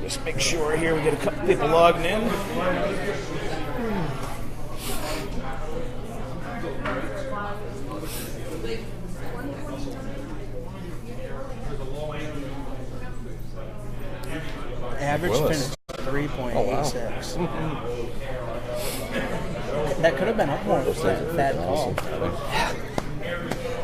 Just make sure here we get a couple people logging in. Average finish 3.86. Oh, wow. That could have been up more with that call.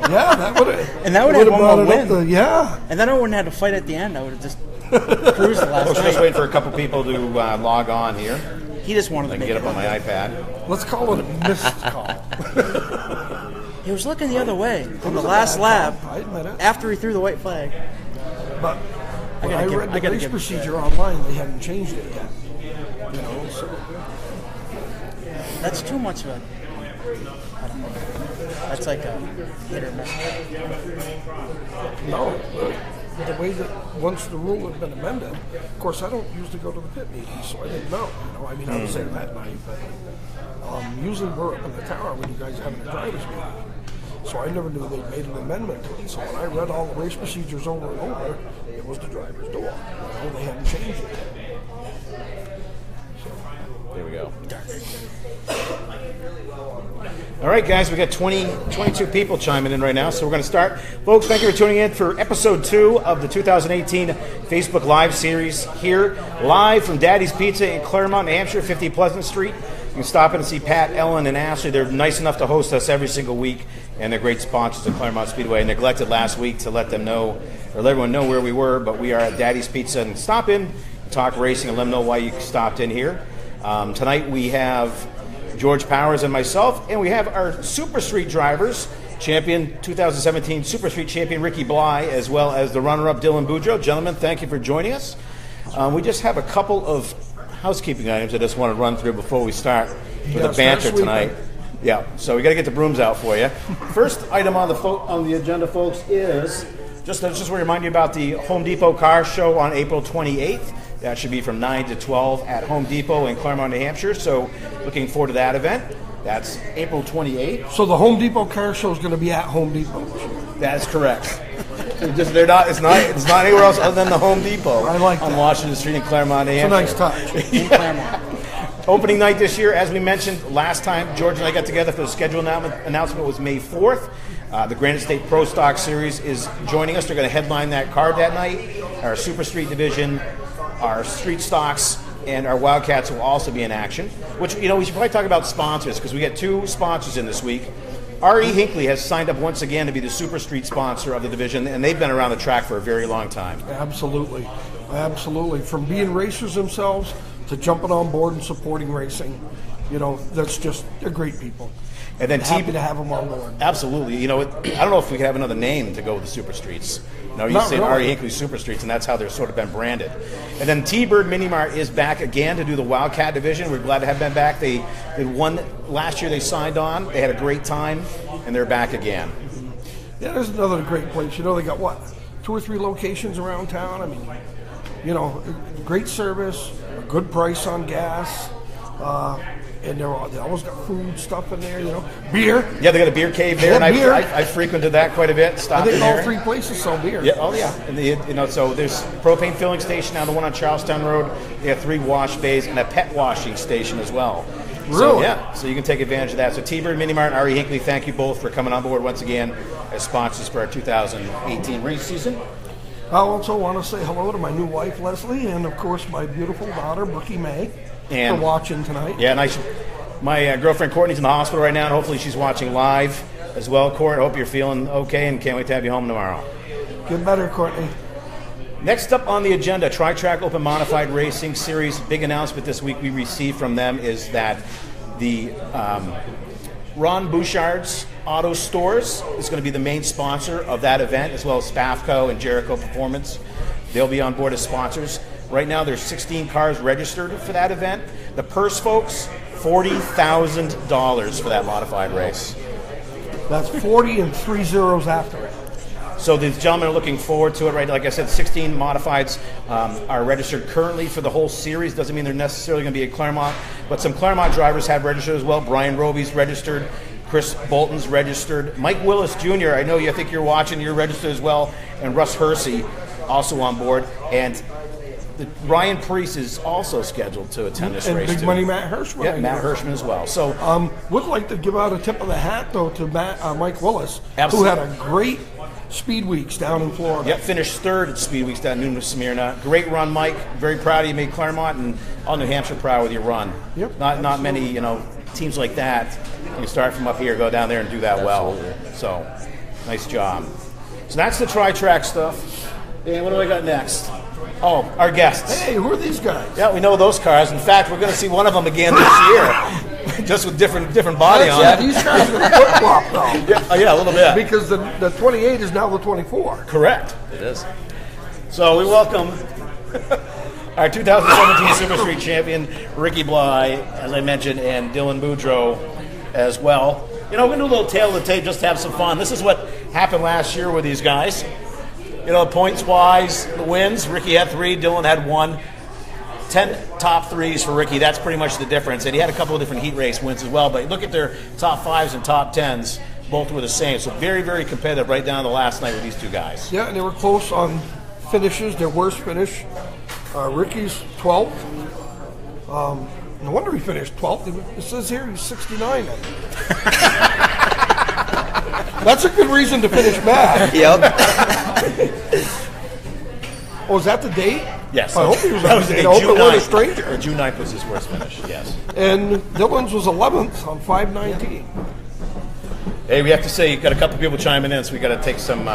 Yeah, that would have. And that would have one more win. Yeah. And then I wouldn't have to fight at the end. I would have just cruised the last I was just waiting for a couple people to log on here. He just wanted to make get up on my iPad. Let's call it a missed call. He was looking the other way on the last lap after he threw the white flag. But when I read the race procedure online, they hadn't changed it yet. You know, so that's too much of a. I don't know. That's like a hit or miss. No, the way that once the rule had been amended, of course, I don't usually go to the pit meetings, so I didn't know. You know, I mean, I was there that night, but usually we're up in the tower when you guys are having a drivers meeting. So I never knew they made an amendment to it. So when I read all the race procedures over and over, it was the driver's door. You know, they hadn't changed it. So. There we go. All right, guys, we got 22 people chiming in right now, so we're going to start. Folks, thank you for tuning in for episode 2 of the 2018 Facebook Live series here, live from Daddy's Pizza in Claremont, New Hampshire, 50 Pleasant Street. You can stop in and see Pat, Ellen, and Ashley. They're nice enough to host us every single week, and they're great sponsors of Claremont Speedway. I neglected last week to let them know, or let everyone know where we were, but we are at Daddy's Pizza, and stop in, talk racing, and let them know why you stopped in here. Tonight we have George Powers and myself, and we have our Super Street drivers, champion 2017 Super Street champion Ricky Bly, as well as the runner-up Dylan Bodreau. Gentlemen, thank you for joining us. We just have a couple of housekeeping items I just want to run through before we start with the banter tonight. Yeah, so we got to get the brooms out for you. First item on the agenda, folks, is just want to remind you about the Home Depot Car Show on April 28th. That should be from 9 to 12 at Home Depot in Claremont, New Hampshire. So looking forward to that event. That's April 28th. So the Home Depot Car Show is going to be at Home Depot. That's correct. It's not anywhere else other than the Home Depot. I like that. On Washington Street in Claremont, New Hampshire. It's a nice touch. In Claremont. Opening night this year, as we mentioned last time, George and I got together for the schedule announcement was May 4th. The Granite State Pro Stock Series is joining us. They're going to headline that card that night. Our Super Street division, our Street Stocks, and our Wildcats will also be in action. Which, you know, we should probably talk about sponsors, because we got 2 sponsors in this week. R.E. Hinckley has signed up once again to be the Super Street sponsor of the division, and they've been around the track for a very long time. Absolutely. Absolutely. From being racers themselves to jumping on board and supporting racing, you know, they're great people. And then happy to have them on board. Absolutely. You know, I don't know if we could have another name to go with the Super Streets. No, you say R.E. Hinckley Super Streets, and that's how they're sort of been branded. And then T-Bird Mini Mart is back again to do the Wildcat division. We're glad to have them back. They won last year. They signed on. They had a great time, and they're back again. Yeah, there's another great place. You know, they got 2 or 3 locations around town. I mean, you know, great service, a good price on gas. And they always got food stuff in there, you know. Beer. Yeah, they got a beer cave there, and I frequented that quite a bit. Stopped in there. All 3 places sell beer. Yeah, oh yeah. And so there's propane filling station now, the one on Charlestown Road. They have 3 wash bays and a pet washing station as well. Really? So you can take advantage of that. So T-Bird Mini Mart and R.E. Hinckley, thank you both for coming on board once again as sponsors for our 2018 race season. I also want to say hello to my new wife, Leslie, and, of course, my beautiful daughter, Brookie May, for watching tonight. Yeah, and my girlfriend, Courtney's in the hospital right now, and hopefully she's watching live as well. Court, I hope you're feeling okay, and can't wait to have you home tomorrow. Get better, Courtney. Next up on the agenda, Tri-Track Open Modified Racing Series. Big announcement this week we received from them is that the Ron Bouchard's Auto Stores is going to be the main sponsor of that event, as well as Spafco and Jericho Performance. They'll be on board as sponsors. Right now, there's 16 cars registered for that event. The purse, folks, $40,000 for that modified race. That's 40 and 3 zeros after it. So the gentlemen are looking forward to it, right? Like I said, 16 modifieds are registered currently for the whole series. Doesn't mean they're necessarily going to be at Claremont, but some Claremont drivers have registered as well. Brian Roby's registered. Chris Bolton's registered. Mike Willis Jr., I know you. I think you're watching. You're registered as well. And Russ Hersey also on board. And Ryan Preece is also scheduled to attend this and race Big too. Money Matt Hirschman. Yeah, Matt Hirschman as well. So would like to give out a tip of the hat though to Mike Willis, Absolutely. who had a great Speed Weeks down in Florida. Yep, finished third at Speed Weeks down in New Smyrna. Great run, Mike. Very proud of you. Made Claremont and all New Hampshire proud with your run. Yep, not many teams like that. You start from up here, go down there, and do that well. So nice job. So that's the tri-track stuff. And what do I got next? Oh, our guests. Hey, who are these guys? Yeah, we know those cars. In fact, we're going to see one of them again this year, just with different body on Yeah, it. these guys are flip-flop though. Yeah, a little bit. Because the 28 is now the 24. Correct. It is. So we welcome our 2017 Super Street champion, Ricky Bly, as I mentioned, and Dylan Bodreau as well. We're going to do a little tail of the tape just to have some fun. This is what happened last year with these guys. Points-wise, the wins, Ricky had 3, Dylan had 1. 10 top 3s for Ricky. That's pretty much the difference. And he had a couple of different heat race wins as well. But look at their top 5s and top 10s. Both were the same. So very, very competitive right down to the last night with these two guys. Yeah, and they were close on finishes. Their worst finish, Ricky's 12th. No wonder he finished 12th. It says here he's 69. That's a good reason to finish bad. Yep. Oh, is that the date? Yes. I hope he was That on was the the date. I hope June it wasn't a 9th. stranger. June 9th was his worst finish, yes. And Dylan's was 11th on 519. Hey, we have to say, you got a couple people chiming in, so we got to take some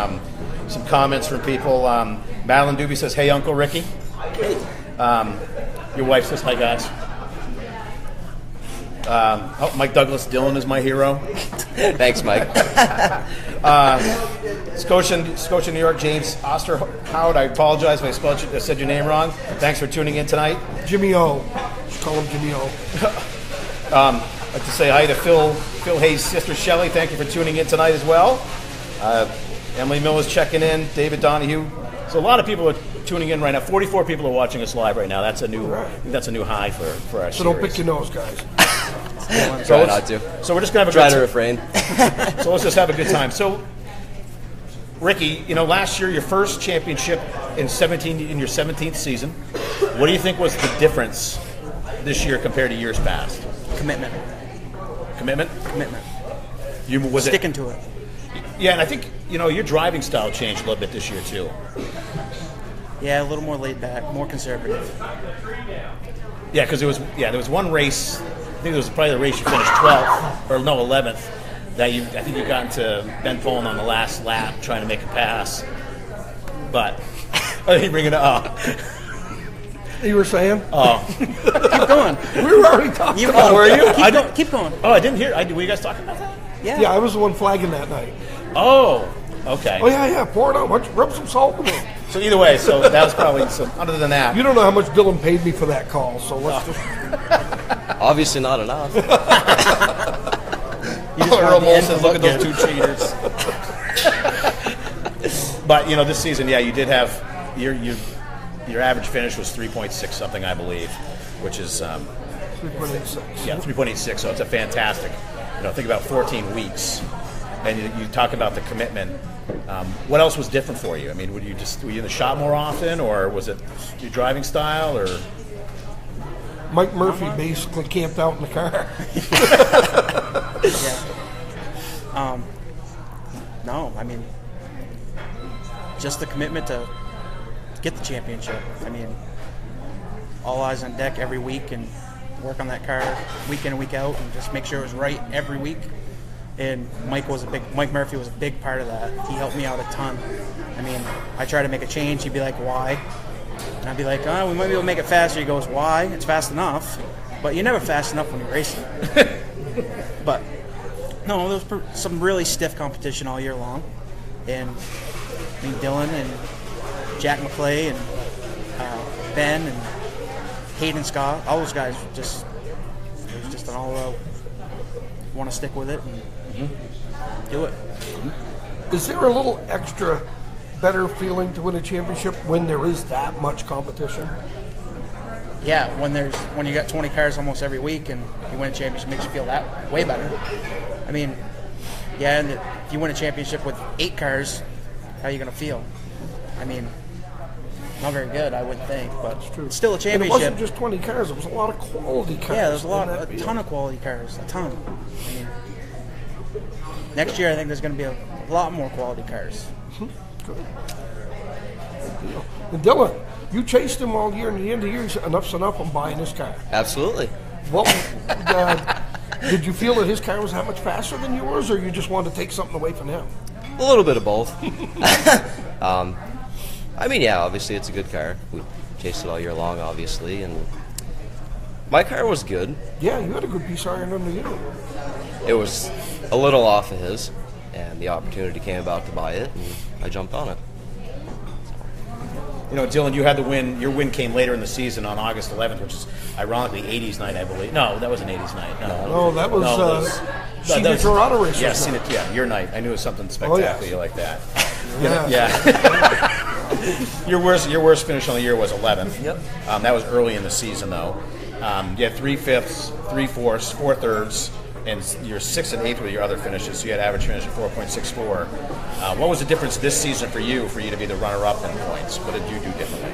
comments from people. Madeline Doobie says, "Hey, Uncle Ricky." Your wife says, "Hi, guys." Mike Douglas, Dylan is my hero. Thanks, Mike. Scotia, New York, James Osterhout. I apologize if I said your name wrong. Thanks for tuning in tonight. Jimmy O. Just call him Jimmy O. I'd like to say hi to Phil Hayes' sister Shelley. Thank you for tuning in tonight as well. Emily Miller's checking in. David Donahue. So a lot of people are tuning in right now. 44 people are watching us live right now. That's a new high for our So don't series. pick your nose, guys. Try not to. So we're just gonna have a Try good to refrain. So let's just have a good time. So, Ricky, last year your first championship in your 17th season. What do you think was the difference this year compared to years past? Commitment. Commitment. Sticking to it. Yeah, and I think your driving style changed a little bit this year too. Yeah, a little more laid back, more conservative. Yeah, because there was one race. I think it was probably the race you finished 12th or 11th. That I think you got into Ben Pullen on the last lap trying to make a pass, but I didn't bring it up. You were saying? Oh, Keep going. We were already talking Keep about going. it. Keep going. Oh, I didn't hear. Were you guys talking about that? Yeah. Yeah, I was the one flagging that night. Oh, okay. Oh, yeah, pour it on. Why don't you rub some salt in it? So either way, so that was probably other than that. You don't know how much Dylan paid me for that call, so let's just... Obviously not enough. Earl Mole says, "Look at those two cheaters." But this season, you did have your average finish was 3.6 something, I believe, which is 3.86. Yeah, 3.86. So it's a fantastic. Think about 14 weeks, and you talk about the commitment. What else was different for you? I mean, were you in the shop more often, or was it your driving style, or? Mike Murphy basically camped out in the car. Yeah. No, I mean, just the commitment to get the championship. I mean, all eyes on deck every week and work on that car week in and week out and just make sure it was right every week. And Mike Murphy was a big part of that. He helped me out a ton. I mean, I try to make a change. He'd be like, "Why?" And I'd be like, "Oh, we might be able to make it faster." He goes, "Why? It's fast enough." But you're never fast enough when you're racing. But no, there was some really stiff competition all year long. And I mean, Dylan and Jack McClay and Ben and Hayden Scott, all those guys it was just an all-out want to stick with it and do it. Is there a little extra better feeling to win a championship when there is that much competition? Yeah, when you got 20 cars almost every week and you win a championship, it makes you feel that way better. I mean, yeah, and if you win a championship with 8 cars, how are you going to feel? I mean, not very good, I wouldn't think, but True. it's still a And it championship. wasn't just 20 cars. It was a lot of quality cars. Yeah, there's in that a ton of quality cars, a ton. I mean, next year I think there's going to be a lot more quality cars. Good. And Dylan, you chased him all year, and at the end of the year, he said, enough's enough, I'm buying this car. Absolutely. What, did you feel that his car was that much faster than yours, or you just wanted to take something away from him? A little bit of both. I mean, yeah, obviously it's a good car. We chased it all year long, obviously, and my car was good. Yeah, you had a good piece of iron under you. It was a little off of his, and the opportunity came about to buy it, and I jumped on it. You know, Dylan, you had the win. Your win came later in the season on August 11th, which is ironically 80s night, I believe. No, that wasn't 80s night. No, that was Senior Toronto Race. Yeah, your night. I knew it was something spectacular like that. Yeah. Your worst finish on the year was 11th. Yep. That was early in the season, though. You had 3/5, 3/4, 4/3, and you're 6th and 8th with your other finishes. So you had average finish of 4.64. What was the difference this season for you to be the runner-up in points? What did you do differently?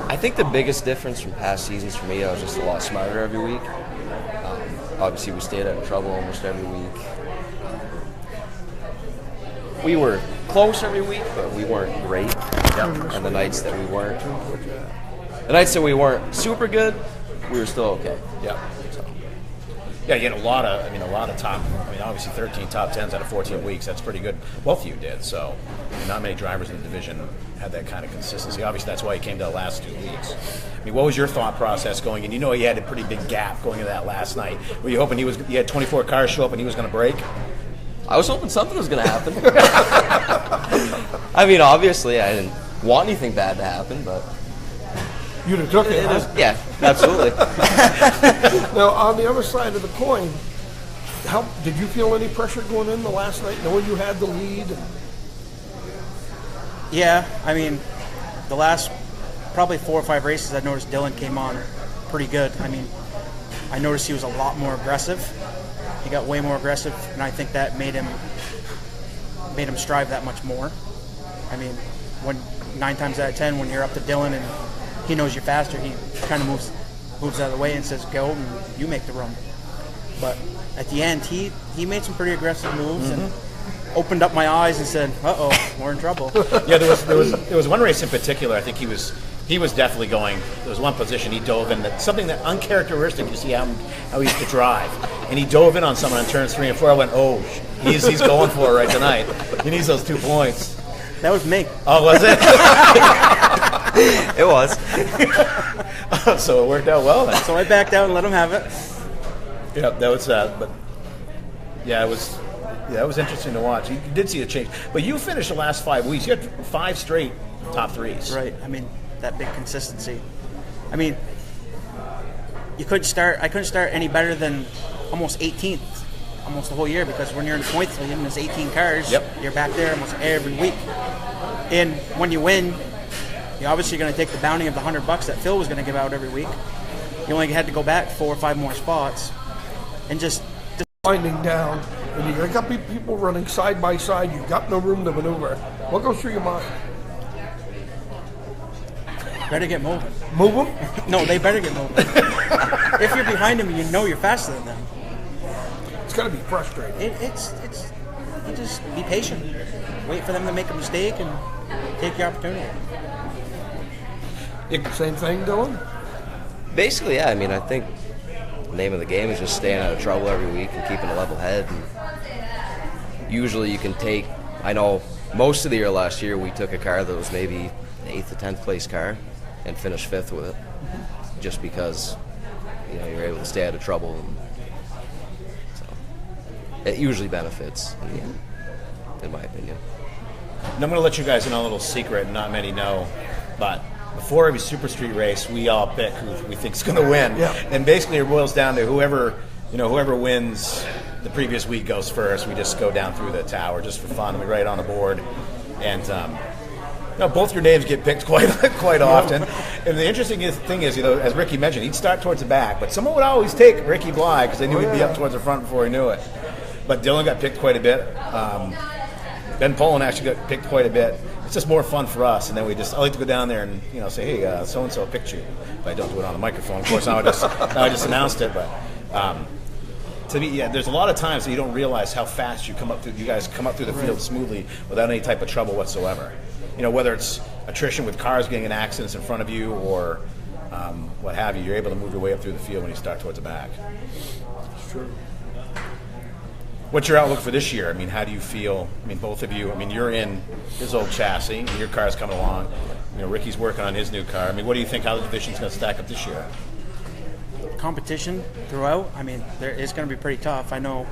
I think the biggest difference from past seasons for me, I was just a lot smarter every week. Obviously, we stayed out of trouble almost every week. We were close every week, but we weren't great. And the nights that we weren't super good, we were still okay. Yeah. Yeah, you had a lot of top. I mean, obviously 13 top 10s out of 14 weeks. That's pretty good. Both of you did. So, not many drivers in the division had that kind of consistency. Obviously, that's why he came to the last 2 weeks. I mean, what was your thought process going in? You know, he had a pretty big gap going into that last night. Were you hoping he had 24 cars show up and he was going to break? I was hoping something was going to happen. I mean, obviously, I didn't want anything bad to happen, but You'd have took it. Huh? yeah, absolutely. Now, on the other side of the coin, did you feel any pressure going in the last night, knowing you had the lead? Yeah, I mean, the last probably 4 or 5 races, I noticed Dylan came on pretty good. I mean, I noticed he was a lot more aggressive. He got way more aggressive, and I think that made him strive that much more. I mean, when 9 times out of 10, when you're up to Dylan and he knows you're faster, he kind of moves out of the way and says go, and you make the run. But at the end, he made some pretty aggressive moves and opened up my eyes and said, "Uh-oh, we're in trouble." Yeah, there was one race in particular. I think he was definitely going. There was one position he dove in, something that uncharacteristic. You see how he used to drive, and he dove in on someone on turns 3 and 4. I went, "Oh, he's going for it right tonight. He needs those 2 points." That was me. Oh, was it? It was. So it worked out well then. So I backed out and let him have it. Yeah, that was but yeah, it was interesting to watch. You did see a change, but you finished the last 5 weeks. You had 5 straight top 3s. Right. I mean, that big consistency. I mean, I couldn't start any better than almost 18th, almost the whole year, because when you're in the points lead and there's 18 cars, you're back there almost every week. And when you win, you're obviously going to take the bounty of the $100 that Phil was going to give out every week. You only had to go back 4 or 5 more spots, and just Winding down, and you got people running side by side. You've got no room to maneuver. What goes through your mind? better get moving. Move them? No, they better get moving. If you're behind them, you know you're faster than them. It's got to be frustrating. It's you just be patient. Wait for them to make a mistake and take your opportunity. Same thing, Dylan? Basically, yeah. I mean, I think the name of the game is just staying out of trouble every week and keeping a level head. And usually you can take, I know most of the year last year we took a car that was maybe an 8th or 10th place car and finished 5th with it, just because, you know, you're able to stay out of trouble. And so it usually benefits in the end, in my opinion. And I'm going to let you guys in on a little secret, not many know, but before every Super Street race, we all pick who we think is going to win. Yeah. And basically it boils down to whoever wins the previous week goes first. We just go down through the tower just for fun. We write it on the board. And both your names get picked quite often. And the interesting thing is, as Ricky mentioned, he'd start towards the back, but someone would always take Ricky Bly because they knew he'd be up towards the front before he knew it. But Dylan got picked quite a bit. Ben Poland actually got picked quite a bit. it's just more fun for us. And then I like to go down there and say, hey, so and so picked you. But I don't do it on the microphone. Of course, now I just announced it. But to me, there's a lot of times that you don't realize how fast you guys come up through the field smoothly without any type of trouble whatsoever. Whether it's attrition with cars getting in accidents in front of you or what have you, you're able to move your way up through the field when you start towards the back. It's true. What's your outlook for this year? I mean, how do you feel? I mean, both of you. I mean, you're in his old chassis, and your car's coming along. Ricky's working on his new car. I mean, what do you think? How the division's going to stack up this year? Competition throughout. I mean, it's going to be pretty tough. I know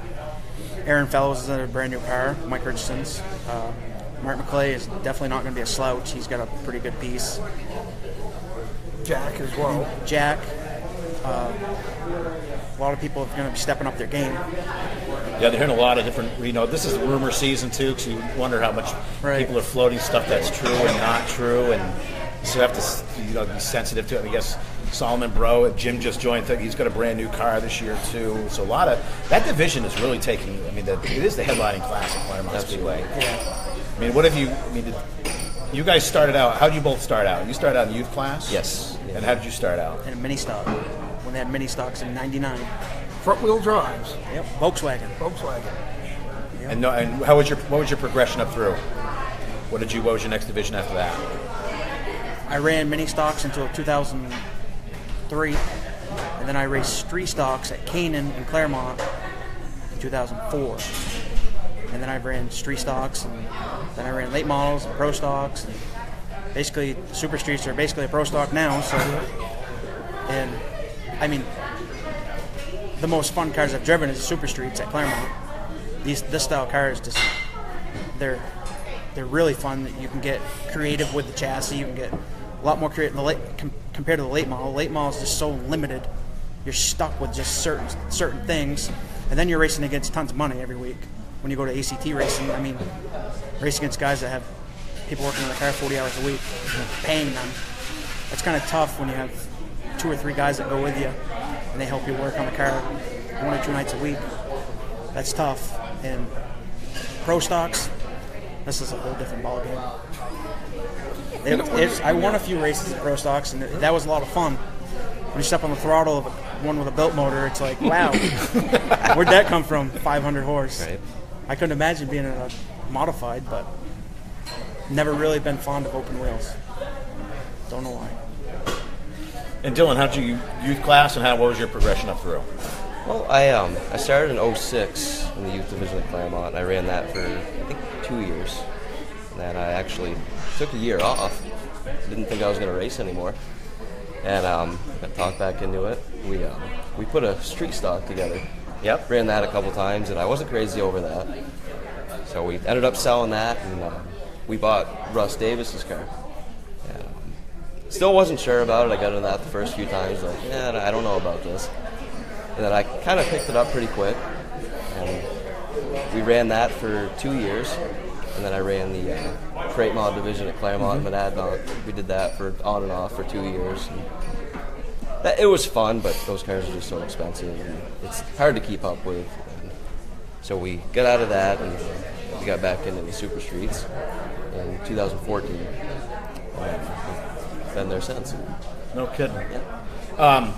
Aaron Fellows is in a brand new car. Mike Richardson's. Mark McClay is definitely not going to be a slouch. He's got a pretty good piece. Jack as well. Jack. A lot of people are going to be stepping up their game. Yeah, they're hearing a lot of different. This is rumor season too, because you wonder how much people are floating stuff that's true and not true, and so you have to be sensitive to it. I guess Solomon Bro, Jim just joined. He's got a brand new car this year too. So a lot of that division is really taking. I mean, it is the headlining class at Claremont Speedway. Yeah. I mean, what have you? I mean, you guys started out. How did you both start out? You started out in youth class. Yes. Yeah. And how did you start out? In a mini stock. When they had mini stocks in '99. Front wheel drives. Yep. Volkswagen. Yep. And what was your progression up through? What was your next division after that? I ran mini stocks until 2003, and then I raced street stocks at Canaan and Claremont in 2004. And then I ran street stocks, and then I ran late models and pro stocks. And basically, super streets are basically a pro stock now. So, and I mean, the most fun cars I've driven is super streets at Claremont. This style cars they're really fun. You can get creative with the chassis. You can get a lot more creative compared to the late model. Late model is just so limited. You're stuck with just certain things, and then you're racing against tons of money every week. When you go to ACT racing, I mean, race against guys that have people working in the car 40 hours a week, paying them. It's kind of tough when you have 2 or 3 guys that go with you and they help you work on the car 1 or 2 nights a week. That's tough. And pro stocks, this is a whole different ballgame. I won a few races at pro stocks, and that was a lot of fun. When you step on the throttle of one with a built motor, it's like, wow, where'd that come from? 500 horse. Right. I couldn't imagine being in a modified, but never really been fond of open wheels. Don't know why. And Dylan, how did you youth class, and what was your progression up through? Well, I started in 06 in the youth division at Claremont. I ran that for, I think, 2 years. And then I actually took a year off. Didn't think I was going to race anymore. And got talked back into it. We put a street stock together. Yep. Ran that a couple times, and I wasn't crazy over that. So we ended up selling that, and we bought Russ Davis's car. Still wasn't sure about it. I got into that the first few times, like, I don't know about this. And then I kind of picked it up pretty quick, and we ran that for 2 years. And then I ran the crate mod division at Claremont and Monadnock. We did that for on and off for 2 years. And it was fun, but those cars are just so expensive, and it's hard to keep up with. And so we got out of that, and we got back into the super streets in 2014. We've been there since. No kidding. Yeah.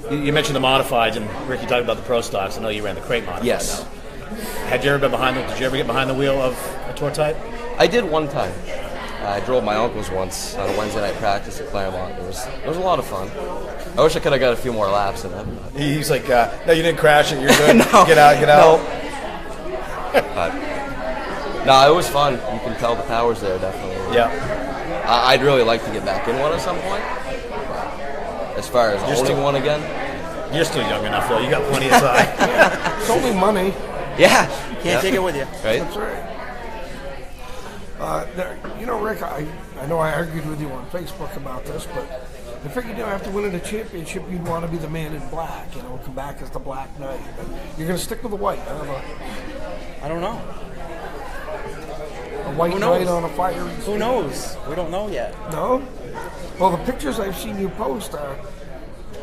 You mentioned the modifieds, and Ricky talked about the pro stocks. I know you ran the crate modified. Yes. Did you ever get behind the wheel of a tour type? I did one time. I drove my uncle's once on a Wednesday night practice at Claremont. It was a lot of fun. I wish I could have got a few more laps in it. He's like, no, you didn't crash it. You're good. No, get out. No. But no, it was fun. You can tell the power's there, definitely. Yeah. I'd really like to get back in one at some point. But as far as owning one again, you're still young enough, though. You got plenty of time. It's only money. yeah, Can't take it with you. right? That's right. Rick, I know I argued with you on Facebook about this, but I figured after winning the championship, you'd want to be the man in black, come back as the Black Knight. But you're going to stick with the white. I don't know. A white knight on a fiery Who steed. knows? We don't know yet. No? Well, the pictures I've seen you post are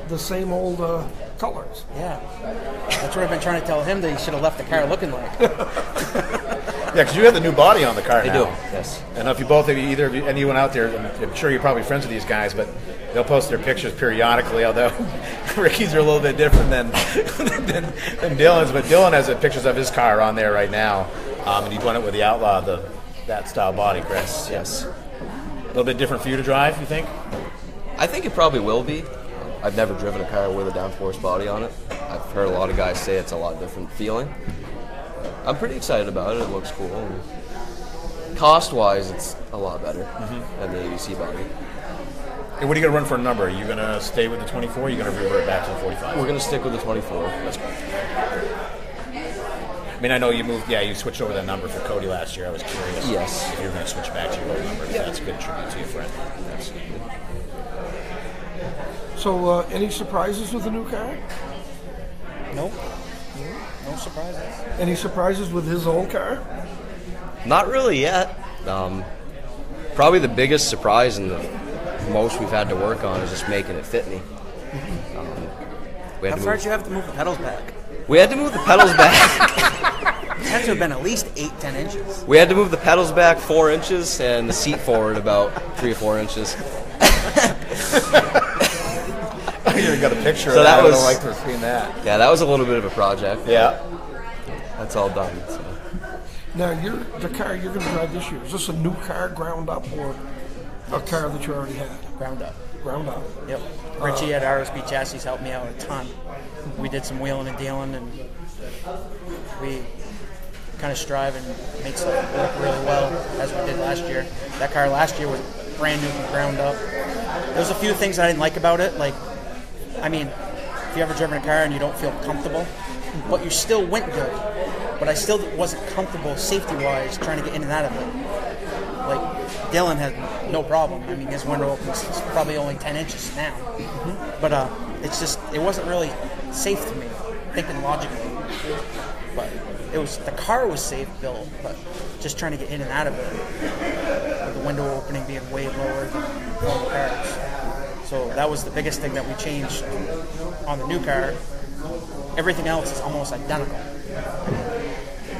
the same old colors. Yeah. That's what I've been trying to tell him, that he should have left the car looking like. Yeah, because you have the new body on the car They now. do, yes. I don't know if you both, either of you, anyone out there, I'm sure you're probably friends with these guys, but they'll post their pictures periodically, although Ricky's are a little bit different than Dylan's, but Dylan has pictures of his car on there right now, and he won it with the Outlaw, that style body, Chris. Yes. A little bit different for you to drive, you think? I think it probably will be. I've never driven a car with a downforce body on it. I've heard a lot of guys say it's a lot different feeling. I'm pretty excited about it. It looks cool. And cost-wise, it's a lot better than the ABC body. Hey, what are you going to run for a number? Are you going to stay with the 24 or are you going to revert back to the 45? We're going to stick with the 24. That's cool. I mean, I know you you switched over that number for Cody last year. I was curious Yes. if you were going to switch back to your old number. Yeah. That's a good tribute to your friend. Absolutely. So, any surprises with the new car? Nope. No surprises. Any surprises with his old car? Not really yet. Probably the biggest surprise and the most we've had to work on is just making it fit me. How far did you have to move the pedals back? We had to move the pedals back. It had to have been at least 8-10 inches. We had to move the pedals back 4 inches and the seat forward about 3 or 4 inches. You got a picture So of that that. was- I don't like to have seen that. Yeah, that was a little bit of a project. Yeah. That's all done. So. Now, the car you're going to drive this year, is this a new car ground up or a car that you already had? Ground up. Ground up. Yep. Richie at RSB Chassis helped me out a ton. We did some wheeling and dealing, and we kind of strive and make stuff work really well as we did last year. That car last year was brand new from ground up. There's a few things I didn't like about it. Like, I mean, if you ever driven a car and you don't feel comfortable, but you still went good, but I still wasn't comfortable safety-wise trying to get in and out of it. Like, Dylan had no problem. I mean, his window opens probably only 10 inches now. But it's just, it wasn't really safe to me, thinking logically. But the car was safe built, but just trying to get in and out of it, with the window opening being way lower than normal cars. So that was the biggest thing that we changed on the new car. Everything else is almost identical.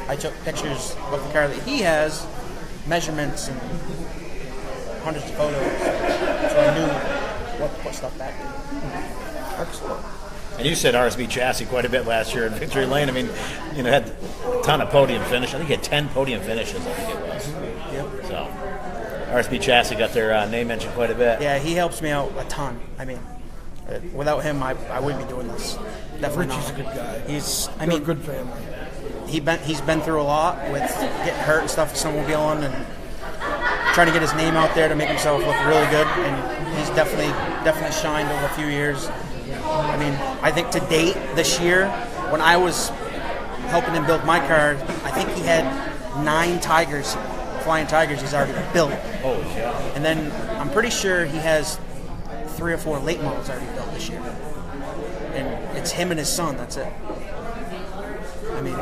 I took pictures of the car that he has, measurements and hundreds of photos, so I knew what to put stuff back in. Excellent. And you said RSB Chassis quite a bit last year at Victory Lane. I mean, had a ton of podium finishes. I think you had 10 podium finishes, I think it was. Yep. So, RSB Chassis got their name mentioned quite a bit. Yeah, he helps me out a ton. I mean, without him, I wouldn't be doing this. Definitely Richie's not. a good guy. He's They're a good family. He's been through a lot with getting hurt and stuff with snowmobiling and trying to get his name out there to make himself look really good. And he's definitely shined over a few years. I mean, I think to date this year, when I was helping him build my car, I think he had 9 Tigers, Flying Tigers he's already built. Holy shit. And then I'm pretty sure he has 3 or 4 late models already built this year. And it's him and his son, that's it. I mean,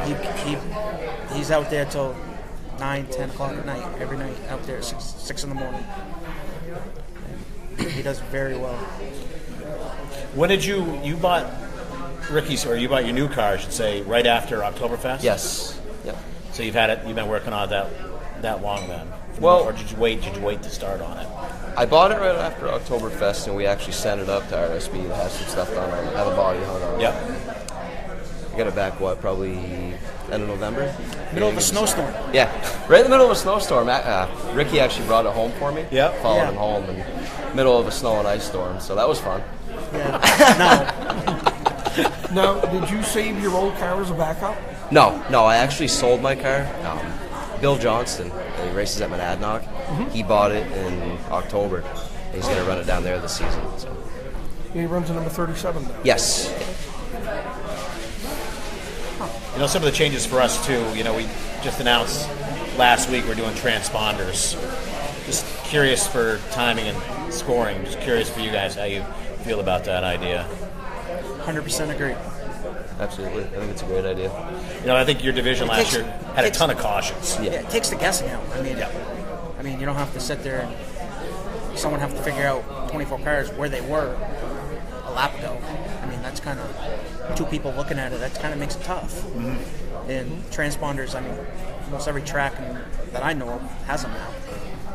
he's out there till 9, 10 o'clock at night, every night, out there at 6 in the morning. And he does very well. When did you bought Ricky's, or you bought your new car, I should say, right after Oktoberfest? Yes. Yep. So you've been working on it that long then? Well- or did you wait to start on it? I bought it right after Oktoberfest, and we actually sent it up to RSB to have some stuff done on it. Have a body hung on it. Yep. I got it back, probably end of November? Middle of a snowstorm. Yeah, right in the middle of a snowstorm. Ricky actually brought it home for me. Yep. Followed him home in the middle of a snow and ice storm, so that was fun. Yeah. Now, did you save your old car as a backup? No, I actually sold my car. Bill Johnston, he races at Monadnock. He bought it in October. He's going to run it down there this season. So. He runs a number 37 now. Yes. Some of the changes for us too, we just announced last week we're doing transponders. Just curious for timing and scoring. Just curious for you guys how you feel about that idea. 100% agree. Absolutely. I think it's a great idea. I think your division last year had a ton of cautions. Yeah, it takes the guessing out. I mean, you don't have to sit there and someone have to figure out 24 cars where they were a lap ago. I mean, that's kind of 2 people looking at it. That kind of makes it tough. And transponders, I mean, almost every track that I know of has them now.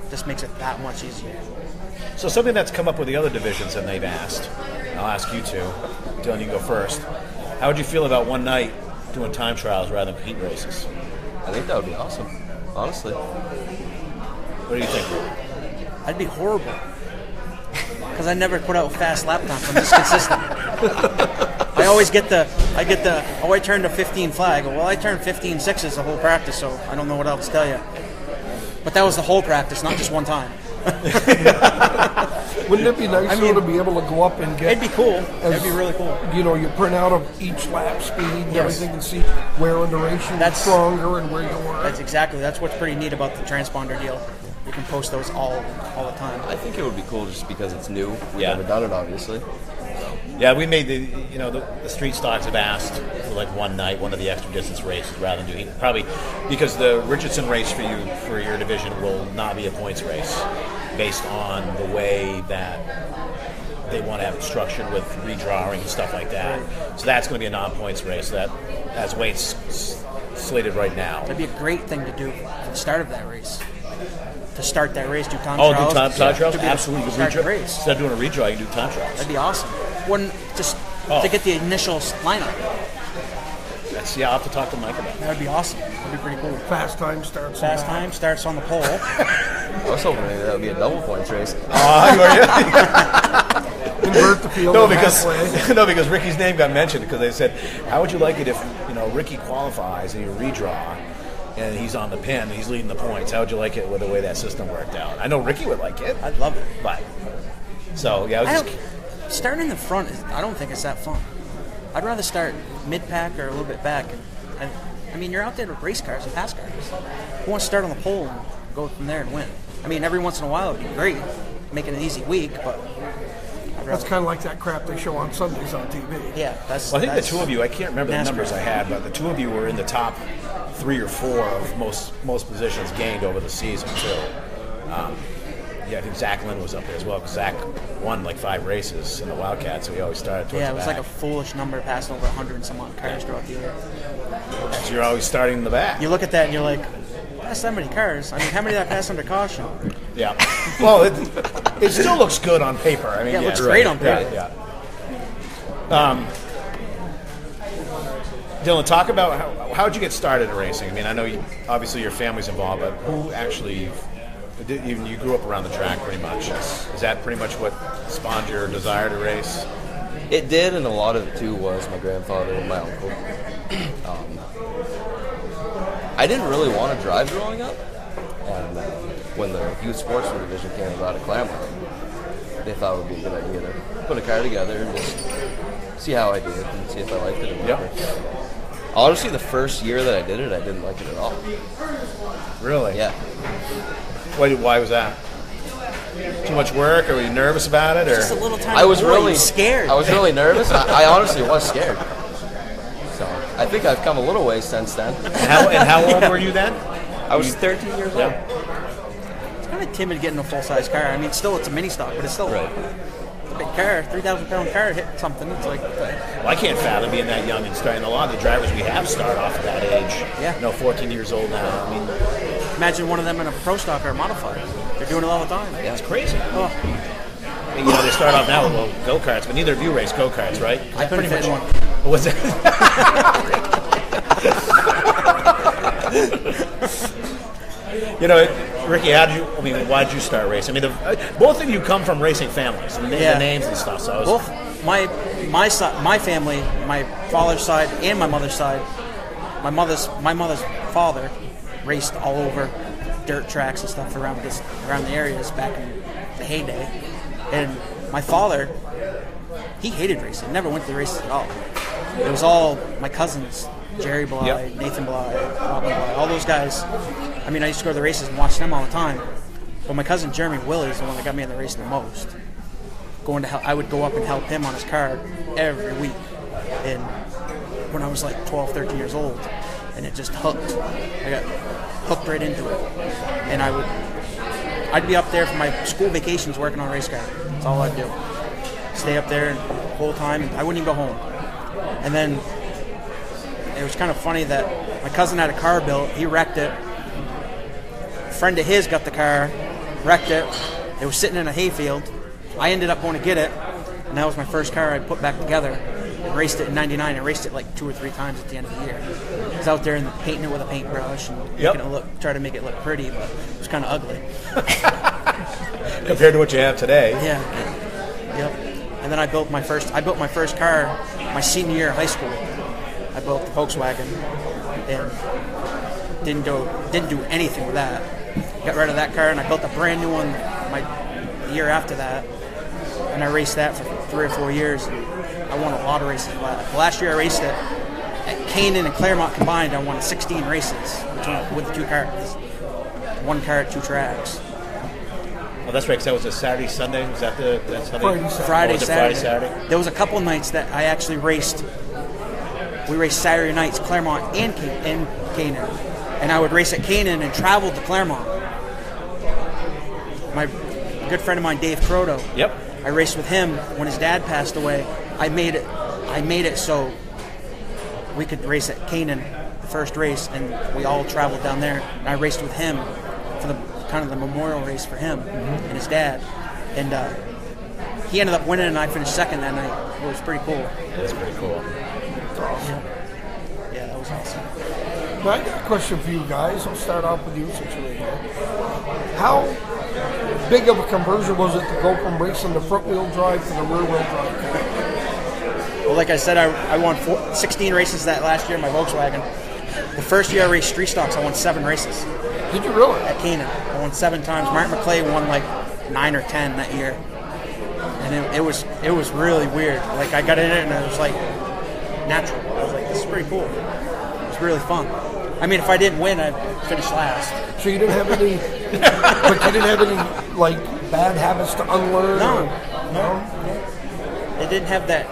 Just makes it that much easier. So something that's come up with the other divisions and they've asked, I'll ask you two. Dylan, you can go first. How would you feel about one night doing time trials rather than heat races? I think that would be awesome, honestly. What do you think? That'd be horrible. Because I never put out fast lap times. I'm just consistent. I always get I turned a 15 flag. Well, I turned 15.6s the whole practice, so I don't know what else to tell you. But that was the whole practice, not just one time. Wouldn't it be nice to be able to go up and get? It'd be cool. It'd be really cool. You know, you print out of each lap speed and everything, and see where in the race you're stronger and where you are. That's what's pretty neat about the transponder deal. You can post those all the time. I think it would be cool just because it's new. We've never done it, obviously. Yeah, we made the street stocks have asked for like one night, one of the extra distance races rather than do probably because the Richardson race for your division will not be a points race based on the way that they want to have it structured with redrawing and stuff like that. So that's going to be a non-points race that has weights slated right now. That'd be a great thing to do at the start of that race. To start that race, do time trials. trials. Do time trials? Absolutely. Start the race. Instead of doing a redraw, you can do time trials. That'd be awesome. To get the initial lineup. I'll have to talk to Mike about that. That would be awesome. That'd be pretty cool. Fast time starts on the pole. I was hoping maybe that would be a double points race. Invert the field. No, because Ricky's name got mentioned because they said, how would you like it if Ricky qualifies and you redraw and he's on the pin and he's leading the points? How would you like it with the way that system worked out? I know Ricky would like it. I'd love it. But so yeah, starting in the front, I don't think it's that fun. I'd rather start mid-pack or a little bit back. I mean, you're out there with race cars and fast cars. Who wants to start on the pole and go from there and win? I mean, every once in a while it'd be great, make it an easy week, but that's kind of like that crap they show on Sundays on TV. Yeah, I think the two of you, I can't remember the numbers I had, but the two of you were in the top 3 or 4 of most positions gained over the season too. I think Zach Lynn was up there as well because Zach won like 5 races in the Wildcats, so he always started towards the back. Yeah, it was like a foolish number, passing over 100 and some odd cars throughout the year. So you're always starting in the back. You look at that and you're like, that's that many cars. I mean, how many did I pass under caution? Yeah. Well, it still looks good on paper. I mean, it looks great on paper. Yeah. Dylan, talk about how did you get started in racing? I mean, I know obviously your family's involved, but who actually? You grew up around the track pretty much. Is that pretty much what spawned your desire to race? It did, and a lot of it too was my grandfather and my uncle. I didn't really want to drive growing up, and when the youth sports division came about at Claremont, they thought it would be a good idea to put a car together and just see how I did and see if I liked it or whatever. Honestly, the first year that I did it, I didn't like it at all. Really? Yeah. Why was that? Too much work, or were you nervous about it? Or? Just a little tiny I was boy, really scared. I was really nervous. I honestly was scared. So I think I've come a little ways since then. And how old were you then? I was 13 years old. It's kind of timid getting a full-size car. I mean, still it's a mini stock, but it's still a big car. 3,000-pound car hit something. It's like. Well, I can't fathom being that young and starting. A lot of the drivers we have start off at that age. Yeah. 14 years old now. I mean, imagine one of them in a pro stock or a modified. They're doing it all the time. Yeah, it's crazy. Oh. They start off now with go-karts, but neither of you race go-karts, right? I couldn't fit one. Was it? Ricky, why did you start racing? I mean, both of you come from racing families, the names and stuff. So both my family, my father's side and my mother's side. My mother's father raced all over dirt tracks and stuff around the areas back in the heyday. And my father, he hated racing. Never went to the races at all. It was all my cousins, Jerry Bly, Nathan Bly, Robin Bly, all those guys. I mean, I used to go to the races and watch them all the time. But my cousin Jeremy Willie is the one that got me in the racing the most. I would go up and help him on his car every week. And when I was like 12, 13 years old, and it just hooked. I got hooked right into it. And I'd be up there for my school vacations working on a race car. That's all I'd do. Stay up there the whole time. I wouldn't even go home. And then it was kind of funny that my cousin had a car built. He wrecked it. A friend of his got the car, wrecked it. It was sitting in a hayfield. I ended up going to get it, and that was my first car I put back together. And raced it in '99 and raced it like 2 or 3 times at the end of the year. I was out there and painting it with a paintbrush and making it try to make it look pretty, but it was kind of ugly. Compared to what you have today. Yeah. Yep. And then I built my first car my senior year of high school. I built the Volkswagen and didn't do anything with that. Got rid of that car and I built a brand new one the year after that. And I raced that for 3 or 4 years. And I won a lot of races. Last year I raced it at Canaan and Claremont combined. I won 16 races with the 2 cars. 1 car at 2 tracks. Oh, that's right, because that was a Saturday, Sunday. Was that that Sunday? Friday, Saturday. Saturday. There was a couple nights that I actually raced. We raced Saturday nights, Claremont and Canaan. And I would race at Canaan and travel to Claremont. My good friend of mine, Dave Croto. Yep. I raced with him when his dad passed away. I made it so we could race at Canaan, the first race, and we all traveled down there. And I raced with him for the kind of the memorial race for him and his dad. And he ended up winning, and I finished second that night. It was pretty cool. That's pretty cool. That's awesome. Yeah, that was awesome. Now, I got a question for you guys. I'll start off with you since you're here. How big of a conversion was it to go from racing the front-wheel drive to the rear-wheel drive? Well, like I said, I won 16 races that last year in my Volkswagen. The first year I raced street stocks, I won 7 races. Did you really? At Canaan. I won 7 times. Martin McClay won like 9 or 10 that year. And it was really weird. Like, I got in it and it was like natural. I was like, this is pretty cool. It was really fun. I mean, if I didn't win, I'd finish last. So you didn't have any, but you didn't have any, like, bad habits to unlearn? No. It didn't have that.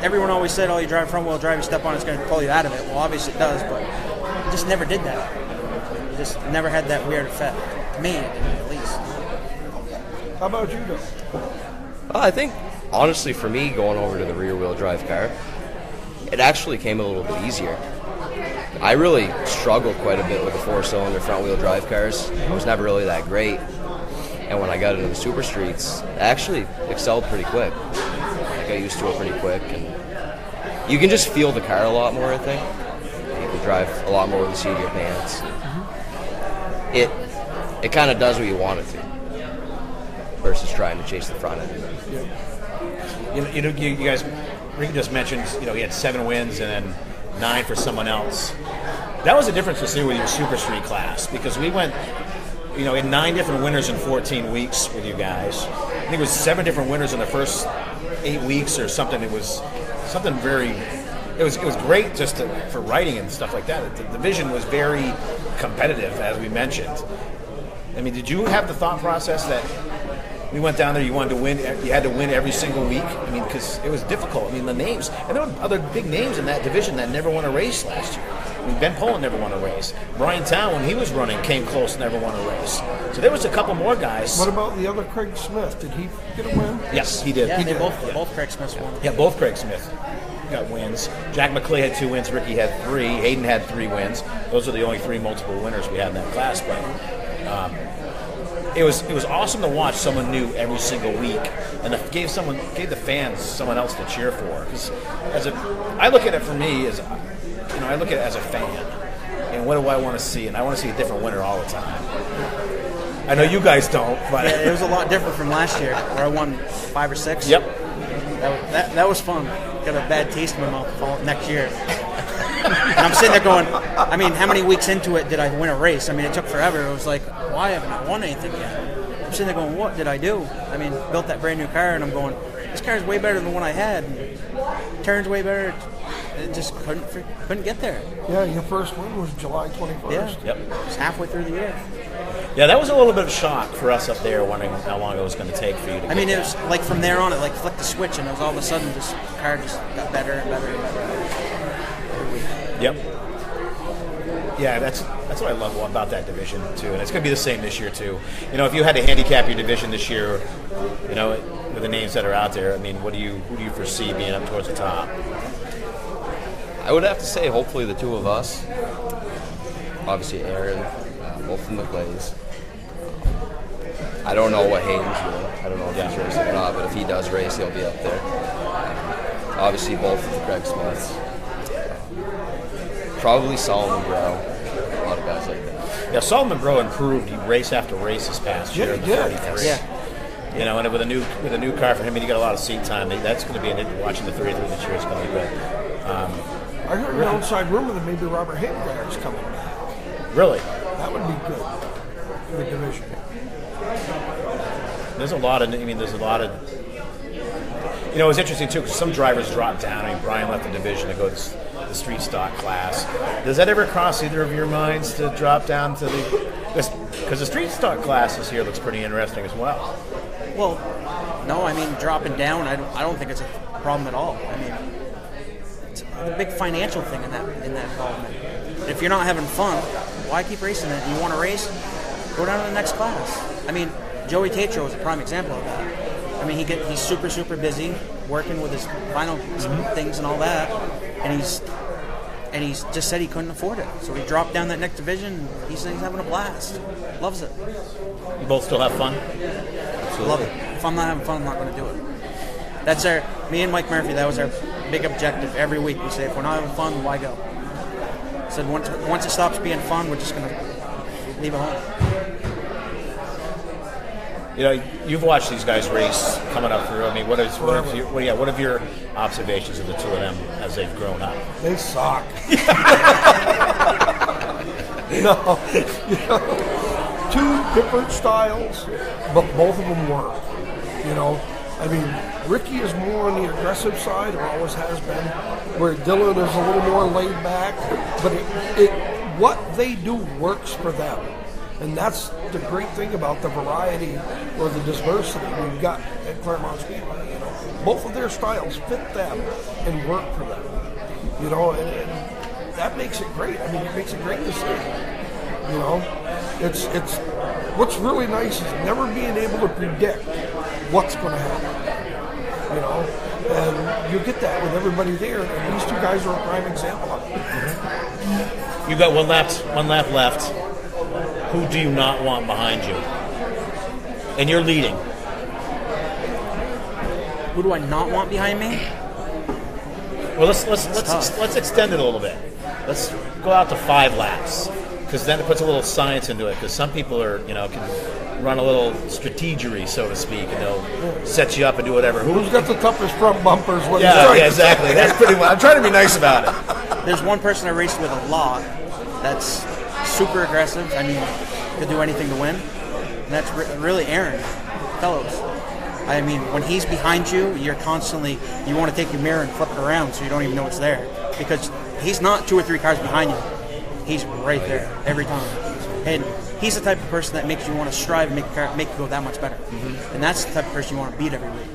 Everyone always said, oh, you drive front-wheel drive, you step on it's going to pull you out of it. Well, obviously it does, but it just never did that. It just never had that weird effect. To me, it didn't, at least. How about you, though? Well, I think, honestly, for me, going over to the rear-wheel drive car, it actually came a little bit easier. I really struggled quite a bit with the 4-cylinder front-wheel drive cars. I was never really that great. And when I got into the super streets, I actually excelled pretty quick. I got used to it pretty quick. And you can just feel the car a lot more, I think. You can drive a lot more with the seat of your pants. It kind of does what you want it to versus trying to chase the front end. You guys, Ricky just mentioned, he had 7 wins and then 9 for someone else. That was the difference with your Super Street class, because we went, in 9 different winners in 14 weeks with you guys. I think it was 7 different winners in the first 8 weeks or something. It was something very. It was great just for writing and stuff like that. The division was very competitive, as we mentioned. I mean, did you have the thought process that we went down there, you wanted to win, you had to win every single week? I mean, because it was difficult. I mean, the names, and there were other big names in that division that never won a race last year. I mean, Ben Poland never won a race. Brian Town, when he was running, came close, never won a race. So there was a couple more guys. What about the other Craig Smith? Did he get a win? Yes, he did. Yeah, he they did. both Craig Smiths won. Yeah, both Craig Smith got wins. Jack McClay had 2 wins. Ricky had 3. Hayden had 3 wins. Those are the only 3 multiple winners we had in that class. But it was awesome to watch someone new every single week, and gave the fans someone else to cheer for. Because I look at it for me as I look at it as a fan, and what do I want to see? And I want to see a different winner all the time. I know you guys don't, but yeah, it was a lot different from last year, where I won 5 or 6. Yep. That was fun. Got a bad taste in my mouth for next year. And I'm sitting there going, I mean, how many weeks into it did I win a race? I mean, it took forever. It was like, why haven't I won anything yet? I'm sitting there going, what did I do? I mean, built that brand new car, and I'm going, this car's way better than the one I had. And turns way better. It just couldn't get there. Yeah, your first win was July 21st. Yeah. Yep. It was halfway through the year. Yeah, that was a little bit of a shock for us up there, wondering how long it was going to take for you to I mean, it was like from there on, it like flicked the switch, and it was all of a sudden, the car just got better and better and better. Yep. Yeah, that's what I love about that division too, and it's going to be the same this year too. If you had to handicap your division this year, with the names that are out there, I mean, who do you foresee being up towards the top? I would have to say, hopefully, the two of us. Obviously, Aaron, both from the Glaze. I don't know what Hayden's doing. I don't know if he's racing or not, but if he does race, he'll be up there. Obviously, both of the Craig Smiths. Probably Solomon Brow. A lot of guys like that. Yeah, Solomon Brow improved race after race this past year. Yeah, he did. 33. Yeah. You know, and with a new car for him, and he got a lot of seat time. That's going to be watching the 33 this year is going to be good. I heard an outside rumor that maybe Robert Hayden is coming back. Really, That would be good in the division. there's a lot of. You know, it's interesting too because some drivers drop down. I mean, Brian left the division to go to the street stock class. Does that ever cross either of your minds to drop down to the? Because the street stock class this year looks pretty interesting as well. Well, no, I mean dropping down. I don't think it's a problem at all. I mean, it's a big financial thing in that involvement. If you're not having fun, why keep racing it? You want to race? Go down to the next class. I mean, Joey Tatro is a prime example of that. I mean, he's super busy working with his final things and all that, and he's just said he couldn't afford it, so he dropped down that next division. He's having a blast, loves it. You both still have fun? Love it. If I'm not having fun, I'm not going to do it. That's me and Mike Murphy, that was our big objective every week. We say, if we're not having fun, why go? Said once it stops being fun, we're just going to leave it home. You know, you've watched these guys race coming up through. I mean, what have your observations of the two of them as they've grown up? They suck. No, two different styles, but both of them work. You know, I mean, Ricky is more on the aggressive side, or always has been, where Dylan is a little more laid back. But what they do works for them. And that's the great thing about the variety or the diversity we've got at Claremont Speedway. You know, both of their styles fit them and work for them. You know, and that makes it great. I mean, it makes it great to see. You know, it's what's really nice is never being able to predict what's going to happen. You know, and you get that with everybody there. And these two guys are a prime example of it. You've got one lap left. Who do you not want behind you? And you're leading. Who do I not want behind me? Well, let's extend it a little bit. Let's go out to 5 laps, because then it puts a little science into it. Because some people can run a little strategery, so to speak, and they'll set you up and do whatever. Who's got the toughest front bumpers? Yeah, exactly. That's pretty much. I'm trying to be nice about it. There's one person I raced with a lot that's super aggressive. I mean, could do anything to win. And that's really Aaron Fellows. I mean, when he's behind you, you want to take your mirror and flip it around so you don't even know it's there. Because he's not 2 or 3 cars behind you. He's right there every time. And he's the type of person that makes you want to strive and make you go that much better. Mm-hmm. And that's the type of person you want to beat every week.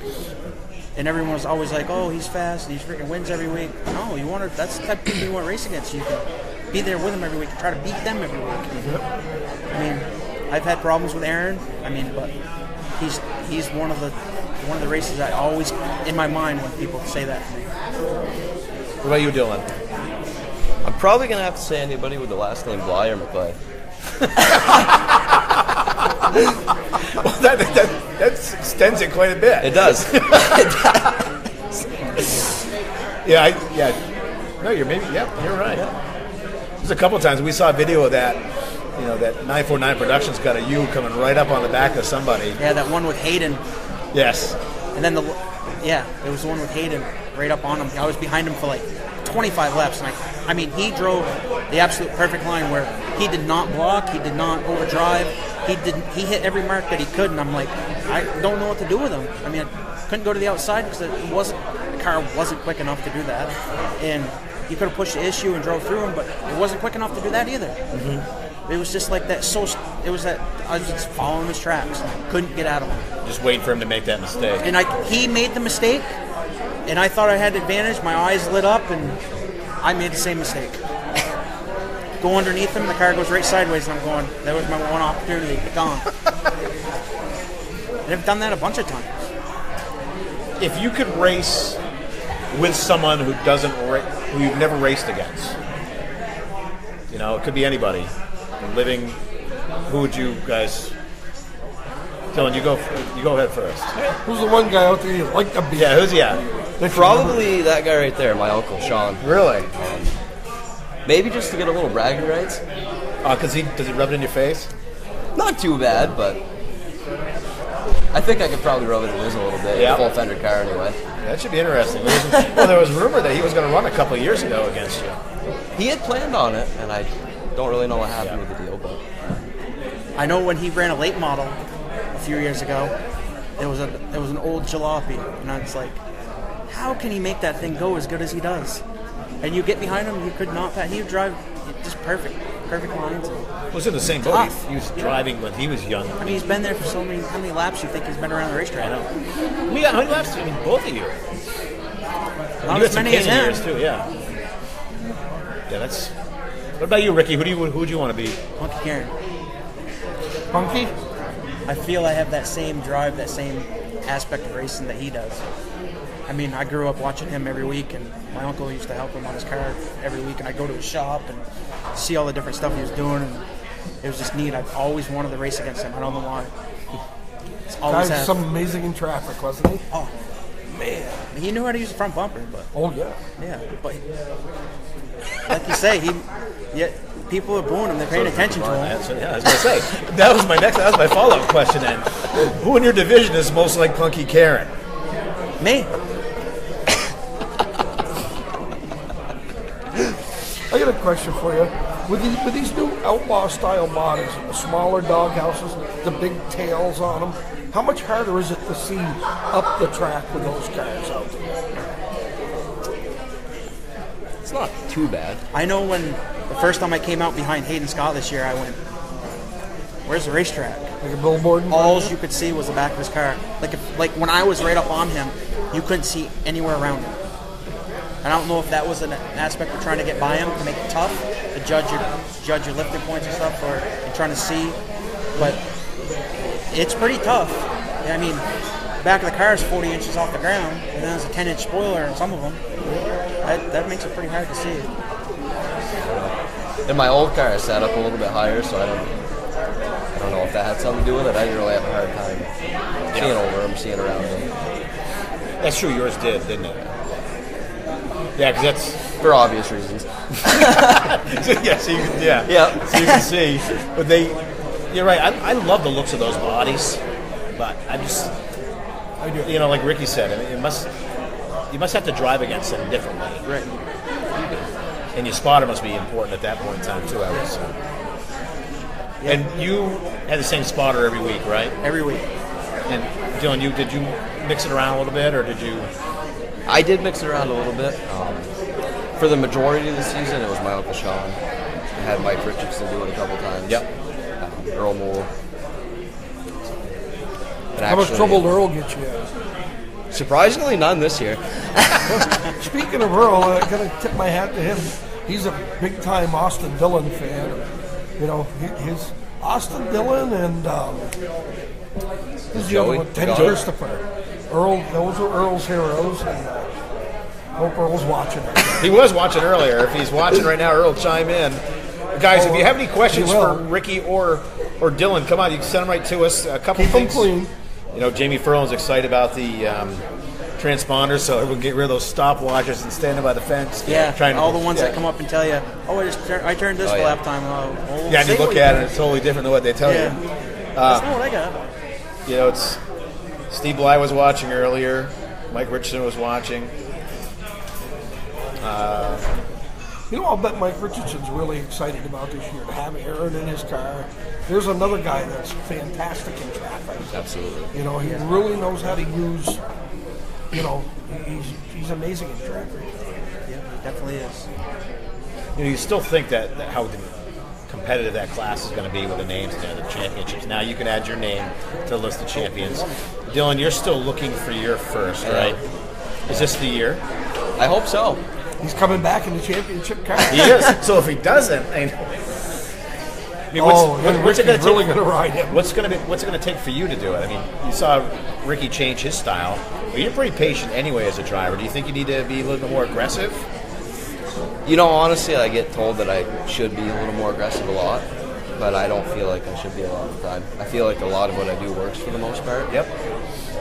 And everyone was always like, oh, he's fast and he freaking wins every week. No, that's the type of people you want to race against. You can be there with them every week and try to beat them every week. I mean, I've had problems with Aaron. I mean, but he's one of the races I always in my mind when people say that to me. What about you, Dylan? I'm probably going to have to say anybody with the last name Bly or McClay. Well, that extends it quite a bit. It does. Yeah. No, you're right. Yeah. There's a couple of times we saw a video of that. You know, that 949 Productions got a U coming right up on the back of somebody. Yeah, that one with Hayden. Yes. And then there was the one with Hayden right up on him. I was behind him for like 25 laps, and I mean, he drove the absolute perfect line where he did not block, he did not overdrive, he hit every mark that he could, and I'm like, I don't know what to do with him. I mean, I couldn't go to the outside because the car wasn't quick enough to do that, and you could have pushed the issue and drove through him, but it wasn't quick enough to do that either. Mm-hmm. It was just like that. I was just following his tracks. Couldn't get out of him. Just waiting for him to make that mistake. And he made the mistake, and I thought I had the advantage. My eyes lit up, and I made the same mistake. Go underneath him, the car goes right sideways, and I'm going, that was my one opportunity. Gone. And I've done that a bunch of times. If you could race with someone who doesn't who you've never raced against? You know, it could be anybody. Living, who would you guys? Dylan, you go ahead first. Who's the one guy out there you like to beat? Yeah, Probably that guy right there, my uncle Sean. Really? Maybe just to get a little bragging rights. Does he rub it in your face? Not too bad, but I think I could probably rub it in his a little bit. Yeah. Full fender car anyway. That should be interesting. There was rumor that he was going to run a couple of years ago against you. He had planned on it, and I don't really know what happened with the deal, but I know when he ran a late model a few years ago, it was an old jalopy, and I was like, how can he make that thing go as good as he does? And you get behind him, you could not pass. He would drive just perfect lines. Was in the same boat. He was driving when he was young. I mean, he's been there for so many. How many laps do you think he's been around the racetrack? I know. How many laps? I mean, both of you. Not You as had some many as Canyon him. years too. Yeah. Yeah, that's. What about you, Ricky? Who would you want to be? Monkey Karen. Punky? I feel I have that same drive, that same aspect of racing that he does. I mean, I grew up watching him every week, and my uncle used to help him on his car every week, and I'd go to his shop and see all the different stuff he was doing, and it was just neat. I've always wanted to race against him. I don't know why. It's always Guy's had. some amazing in traffic, wasn't he? Oh, man. He knew how to use the front bumper, but Oh, yeah. yeah. But like you say, people are booing him. They're paying attention to him. I was going to say that was my follow-up question. Then, who in your division is most like Punky Karen? Me. I got a question for you. With these new outlaw-style bodies, the smaller dog houses, the big tails on them, how much harder is it to see up the track with those cars out there? it's not too bad. I know when the first time I came out behind Hayden Scott this year, I went, where's the racetrack? Like a billboard? in front All of you? you could see was the back of his car. Like when I was right up on him, you couldn't see anywhere around him. I don't know if that was an aspect of trying to get by him to make it tough, to judge your lifting points and stuff, or trying to see. But it's pretty tough. I mean, the back of the car is 40 inches off the ground, and then there's a 10-inch spoiler on some of them. That makes it pretty hard to see. In my old car, I sat up a little bit higher, so I don't know if that had something to do with it. I didn't really have a hard time seeing over him, seeing around him. That's true. Yours didn't it? Yeah, because that's For obvious reasons. yeah. So you can see, but you're right. I love the looks of those bodies, but I do. You know, like Ricky said, I mean, you must have to drive against them differently, Right. and your spotter must be important at that point in time too. I would assume. And you had the same spotter every week, right? Every week. And Dylan, did you mix it around a little bit, or did you? I did mix it around a little bit. For the majority of the season, it was my Uncle Sean. I had Mike Richardson do it a couple times. Yep. Earl Moore. How much trouble did Earl get you in? Surprisingly, none this year. Speaking of Earl, I gotta tip my hat to him. He's a big-time Austin Dillon fan. You know, his Austin Dillon and who's the other one? Teddy Christopher. Earl, those are Earl's heroes. And, hope Earl's watching. He was watching earlier. If he's watching right now, Earl, chime in. Guys, if you have any questions for Ricky or Dylan, come on, you can send them right to us. A couple Keep things. them clean. You know, Jamie Furlong's excited about the transponders, so everyone get rid of those stopwatches and standing by the fence. Yeah, trying to, all the ones that come up and tell you, oh, I turned this lap time. Yeah, and you look at it, and it's totally different than what they tell you. That's not what I got. You know, it's Steve Bly was watching earlier. Mike Richardson was watching. You know, I'll bet Mike Richardson's really excited about this year to have Aaron in his car. There's another guy that's fantastic in traffic. Absolutely. You know, he really knows how to use. You know, he's amazing in traffic. Yeah, he definitely is. You know, you still think that how competitive that class is going to be with the names there, the championships. Now you can add your name to the list of champions. Dylan, you're still looking for your first, right? Is this the year? I hope so. He's coming back in the championship car. He is. So if he doesn't, I mean, what's it going to take? Really going to ride him. What's it going to take for you to do it? I mean, you saw Ricky change his style. But you're pretty patient anyway as a driver. Do you think you need to be a little bit more aggressive? You know, honestly, I get told that I should be a little more aggressive a lot, but I don't feel like I should be a lot of the time. I feel like a lot of what I do works for the most part. Yep.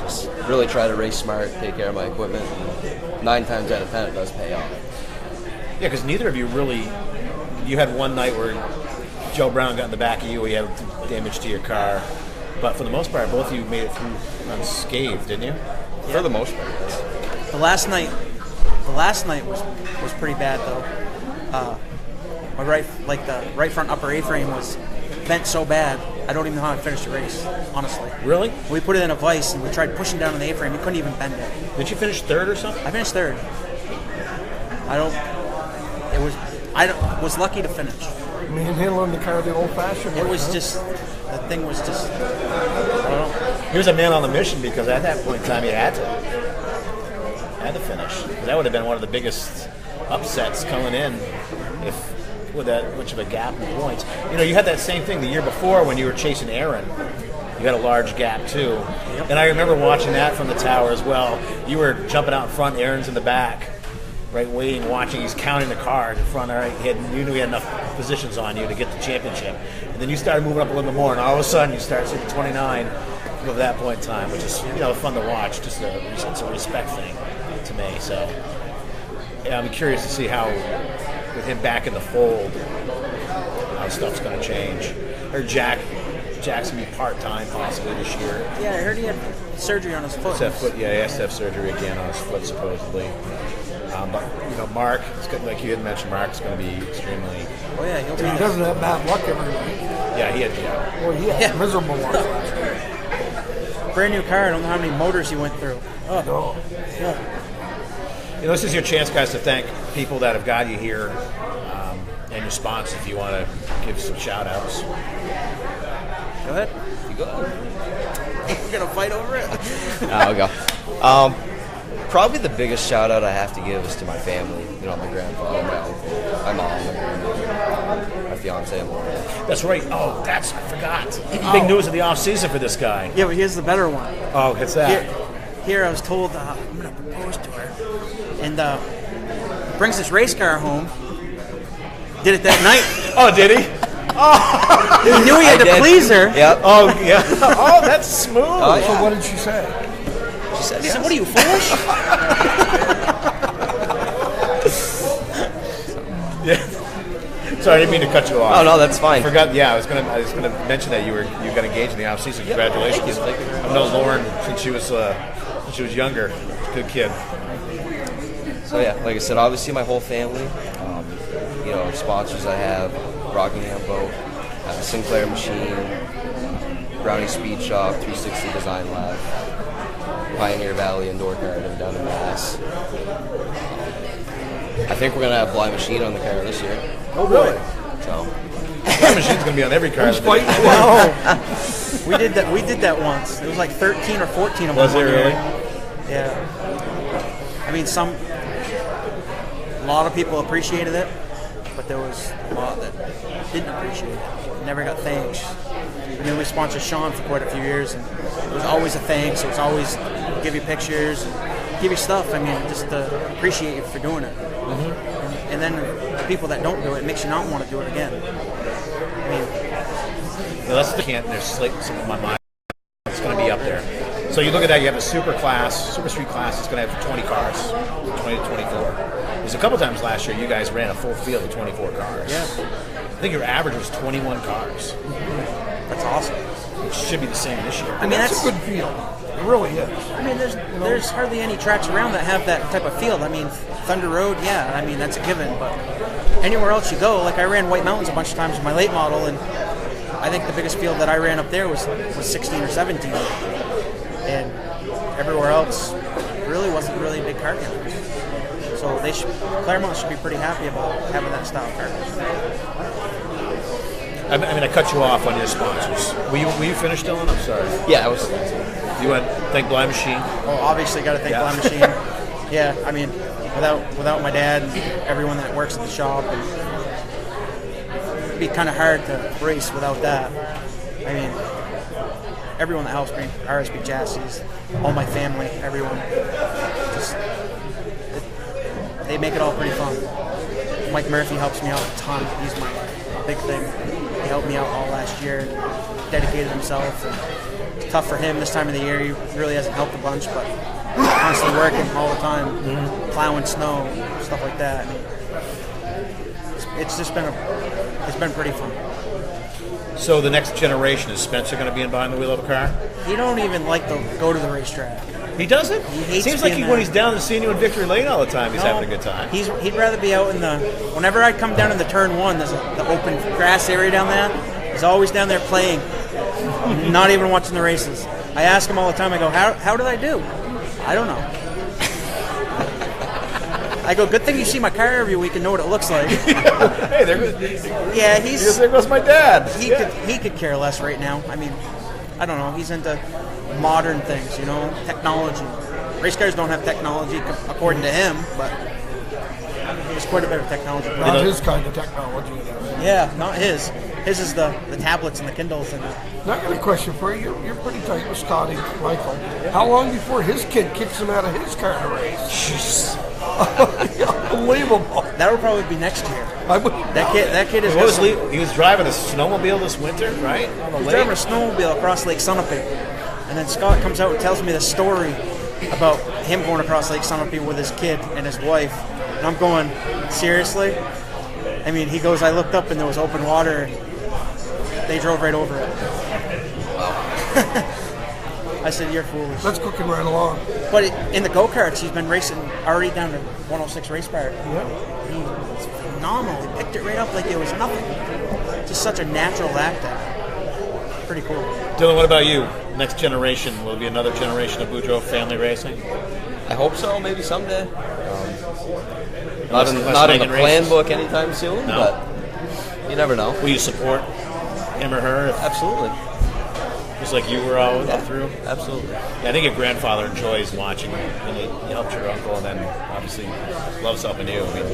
Just really try to race smart, take care of my equipment, and 9 times out of 10 it does pay off. Yeah, because neither of you really. You had one night where Joe Brown got in the back of you, he had damage to your car, but for the most part, both of you made it through unscathed, didn't you? Yeah. For the most part, yes. The last night was pretty bad though. My the right front upper A-frame was bent so bad, I don't even know how I finished the race, honestly. Really? We put it in a vise and we tried pushing down on the A-frame. We couldn't even bend it. Did you finish third or something? I finished third. I was lucky to finish. Manhandling the car the old-fashioned way. It was just, the thing was just, I don't know. He was a man on the mission because at that point in time, you had to finish. That would have been one of the biggest upsets coming in with that much of a gap in points. You know, you had that same thing the year before when you were chasing Aaron. You had a large gap too. Yep. And I remember watching that from the tower as well. You were jumping out in front, Aaron's in the back, right, waiting, watching. He's counting the cars in front. All right, you knew he had enough positions on you to get the championship. And then you started moving up a little bit more, and all of a sudden you start sitting 29 at that point in time, which is fun to watch. Just it's a respect thing to me. So yeah, I'm curious to see how, with him back in the fold, how stuff's going to change. Or Jack's going to be part-time possibly this year. Yeah, I heard he had surgery on his foot. He has to have surgery again on his foot, supposedly. But, Mark, like you had mentioned, Mark's going to be extremely... Oh, yeah, He doesn't have bad luck every week. Yeah, he had... Well, he had miserable luck last year. Brand new car, I don't know how many motors he went through. Oh, no. Yeah. This is your chance, guys, to thank people that have got you here and your sponsors if you want to give some shout-outs. Go ahead. You go ahead. We're going to fight over it. I'll go. Probably the biggest shout out I have to give is to my family. My grandfather, my uncle, my mom, my grandmother, my fiance, and Laura. That's right. Oh, I forgot. Big news of the off season for this guy. Yeah, but here's the better one. Oh, it's that. Here I was told I'm going to propose to her. And brings this race car home. Did it that night. Oh, did he? Oh. He knew he had to please her. Yep. Oh, yeah. Oh, that's smooth. Oh, yeah. So what did she say? She said, What are you, foolish? Yeah. Sorry, I didn't mean to cut you off. Oh, no, that's fine. I forgot. Yeah, I was gonna mention that you got engaged in the off season. Congratulations. Thank you. I've known Lauren since she was younger. Good kid. So yeah, like I said, obviously my whole family. Sponsors I have: Rockingham Boat, Sinclair Machine, Brownie Speed Shop, 360 Design Lab, Pioneer Valley Indoor Carrier down in Mass. I think we're gonna have Fly Machine on the car this year. Oh, really? So Fly Machine's gonna be on every car. We did that once. It was like 13 or 14 of them. Was it really? Yeah. I mean, a lot of people appreciated it, but there was a lot that didn't appreciate it. Never got thanks. We sponsored Sean for quite a few years, and it was always a thanks. It was always give you pictures, and give you stuff. I mean, just to appreciate you for doing it. Mm-hmm. And then the people that don't do it, it makes you not want to do it again. I mean, that's the can't. There's something in my mind. It's going to be up there. So you look at that. You have a super street class. It's going to have 20 cars, 20 to 24. There's a couple times last year you guys ran a full field of 24 cars. Yeah. I think your average was 21 cars. That's awesome. Which should be the same this year. I mean, that's a good field. It really is. I mean, there's hardly any tracks around that have that type of field. I mean, Thunder Road, yeah. I mean, that's a given. But anywhere else you go, like I ran White Mountains a bunch of times with my late model, and I think the biggest field that I ran up there was 16 or 17. And everywhere else really wasn't really a big car count. So Claremont should be pretty happy about having that style car. I mean, I cut you off on your sponsors. Will you finish, Dylan? I'm sorry. yeah, I was. You want to thank Blind Machine? Oh, obviously got to thank Blind Machine. Yeah, I mean, without my dad and everyone that works at the shop, it'd be kind of hard to race without that. I mean, everyone that helps me, RSB Chassis, all my family, everyone, they make it all pretty fun. Mike Murphy helps me out a ton. He's my big thing. He helped me out all last year, dedicated himself. And it's tough for him this time of the year. He really hasn't helped a bunch, but constantly working all the time, plowing snow, stuff like that. It's just been it's been pretty fun. So the next generation, is Spencer going to be in behind the wheel of a car? He don't even like to go to the racetrack. He doesn't? He hates Seems like being when there. he's down and seeing you in Victory Lane all the time, he's No, having a good time. He'd rather be out in the. Whenever I come down in the turn one, there's the open grass area down there. He's always down there playing, not even watching the races. I ask him all the time. I go, how did I do? I don't know. I go, good thing you see my car every week and know what it looks like. Hey, there goes, Yeah, there goes my dad. he could care less right now. I mean, I don't know. He's into modern things, technology. Race cars don't have technology according to him, but there's quite a bit of technology. Not his kind of technology. Yeah, not his. His is the tablets and the Kindles and Now I got a question for you. You're pretty tight with Scotty Michael. How long before his kid kicks him out of his car to race? Unbelievable. that'll probably be next year. That kid is. He was driving a snowmobile this winter, right? On the He's lake. driving a snowmobile across Lake Sunapee, and then Scott comes out and tells me the story about him going across Lake Sunapee with his kid and his wife. And I'm going, seriously? I mean, he goes, I looked up and there was open water, and they drove right over it. I said, you're foolish. That's cooking right along. But in the go-karts, he's been racing already down to 106 Race Park. Yeah. He's phenomenal. He picked it right up like it was nothing. Just such a natural actor. Pretty cool. Dylan, what about you? Next generation, will it be another generation of Bodreau family racing? I hope so, maybe someday. Unless Not in the Megan plan races? book anytime soon, No. but you never know. Will you support him or her? Absolutely. Just like you were all up through? Absolutely. Yeah, I think your grandfather enjoys watching you. And he helped your uncle and then obviously loves helping you. I mean,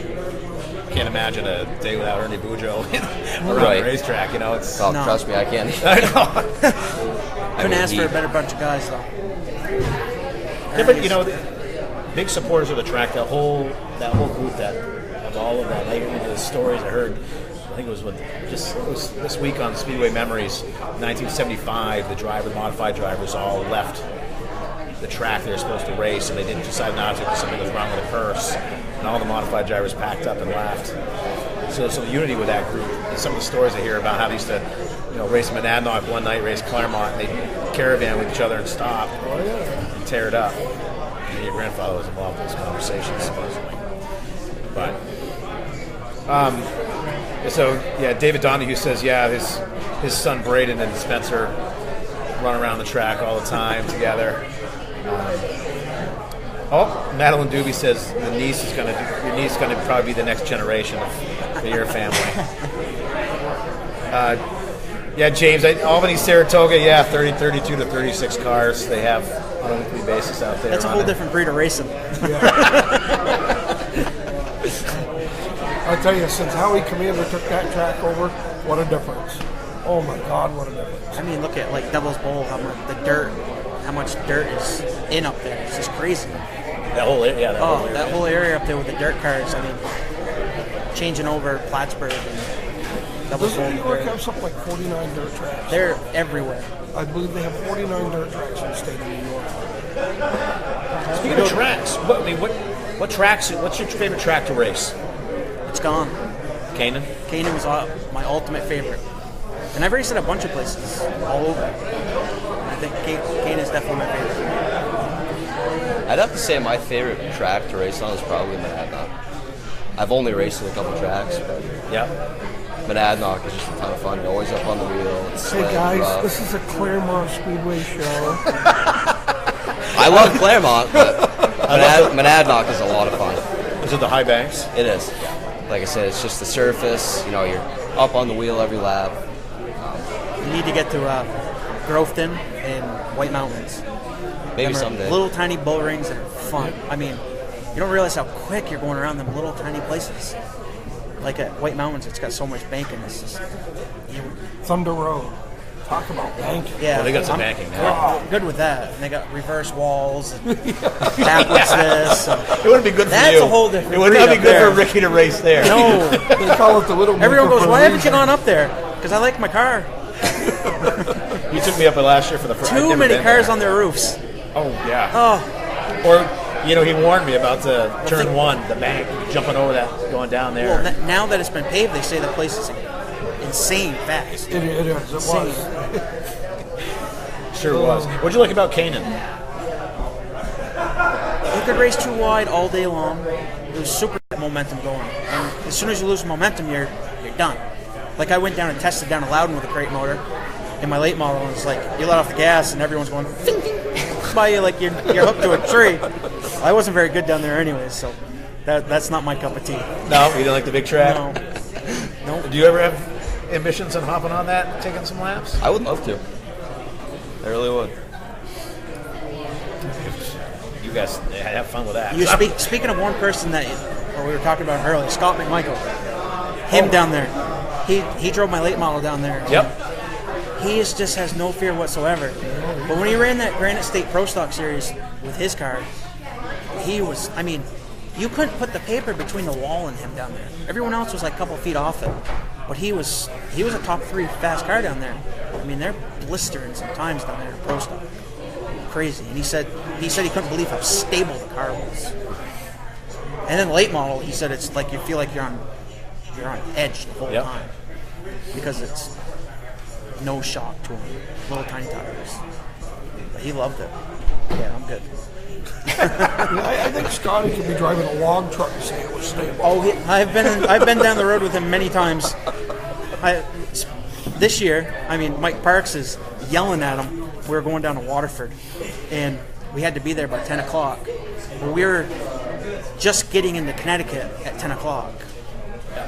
can't imagine a day without Ernie Bodreau around Right. the racetrack. It's... Oh, No. trust me, I can't. I know. Couldn't ask for a better bunch of guys, though. Yeah, but big supporters of the track. That whole group of all of that. Like the stories I heard. I think it was this week on Speedway Memories. 1975, the modified drivers all left the track they were supposed to race, and they didn't decide not to because something was wrong with the purse, and all the modified drivers packed up and left. So there's some unity with that group. And some of the stories I hear about how they used to, race in Monadnock one night, race Claremont, and they'd caravan with each other and stop and tear it up. And your grandfather was involved in those conversations, supposedly. But, David Donahue says, his son Braden and Spencer run around the track all the time together. Madeline Doobie says your niece is going to probably be the next generation for your family. James, Albany, Saratoga, 32 to 36 cars they have on a weekly basis out there. That's a whole different breed of racing. I tell you, since Howie Commander took that track over, what a difference. Oh my God, what a difference. I mean, look at Devil's Bowl, how much dirt is in up there. It's just crazy. That whole area. That whole area up there with the dirt cars. I mean, changing over Plattsburgh and Devil's Bowl. Doesn't New York have something like 49 dirt tracks? They're everywhere. I believe they have 49 dirt tracks in the state of New York. Speaking of tracks, what tracks? What's your favorite track to race? It's gone. Canaan? Canaan was my ultimate favorite. And I've raced at a bunch of places all over. I think Canaan is definitely my favorite. I'd have to say my favorite track to race on is probably Monadnock. I've only raced at a couple tracks, but Monadnock is just a ton of fun. You're always up on the wheel. It's Hey slick, guys, rough. this is a Claremont Speedway show. I love Claremont, but Monadnock is a lot of fun. Is it the high banks? It is. Like I said, it's just the surface. You're up on the wheel every lap. You need to get to Groveton and White Mountains. Maybe Them are someday. Little tiny bull rings that are fun. I mean, you don't realize how quick you're going around them little tiny places. Like at White Mountains, it's got so much banking. It's just Thunder Road. Talk about banking. Yeah, Well, they got some I'm banking now. Good with that. And they got reverse walls, and backwards this. It wouldn't be good for That's you. a whole different It would not be breed good up for there. Ricky to race there. No. They call it the little. Everyone Maker goes, for why a haven't you reason." gone up there? Because I like my car. You took me up last year for the first. Too many cars on their roofs. Oh yeah. Oh, Or he warned me about the turn one, the bank, jumping over that, going down there. well, now that it's been paved, they say the place is insane fast. It is. It was. Sure was. What'd you like about Kanan? You could race too wide all day long. It was super momentum going. And as soon as you lose momentum, you're done. Like I went down and tested down in Loudon with a crate motor in my late model, and it's like you let off the gas and everyone's going ding, ding, by you like you're hooked to a tree. I wasn't very good down there anyways, so that's not my cup of tea. No, you didn't like the big track? No. Do you ever have ambitions on hopping on that, taking some laps? I would love to. I really would. You guys have fun with that. You speaking of one person that we were talking about earlier, Scott McMichael. Him down there. He drove my late model down there. Yep. He just has no fear whatsoever. But when he ran that Granite State Pro Stock Series with his car, he was, I mean, you couldn't put the paper between the wall and him down there. Everyone else was like a couple feet off it. But he was a top 3 fast car down there. I mean, they're blistering sometimes down there in Pro Stock. Crazy. And he said he couldn't believe how stable the car was. And then the late model, he said it's like you feel like you're on edge the whole time. Because it's no shock to him. Little tiny tires. But he loved it. Yeah, I'm good. I think Scotty could be driving a log truck and say it was stable. Oh, I've been down the road with him many times. This year, I mean, Mike Parks is yelling at him. We were going down to Waterford, and we had to be there by 10 o'clock. Well, we were just getting into Connecticut at 10 o'clock.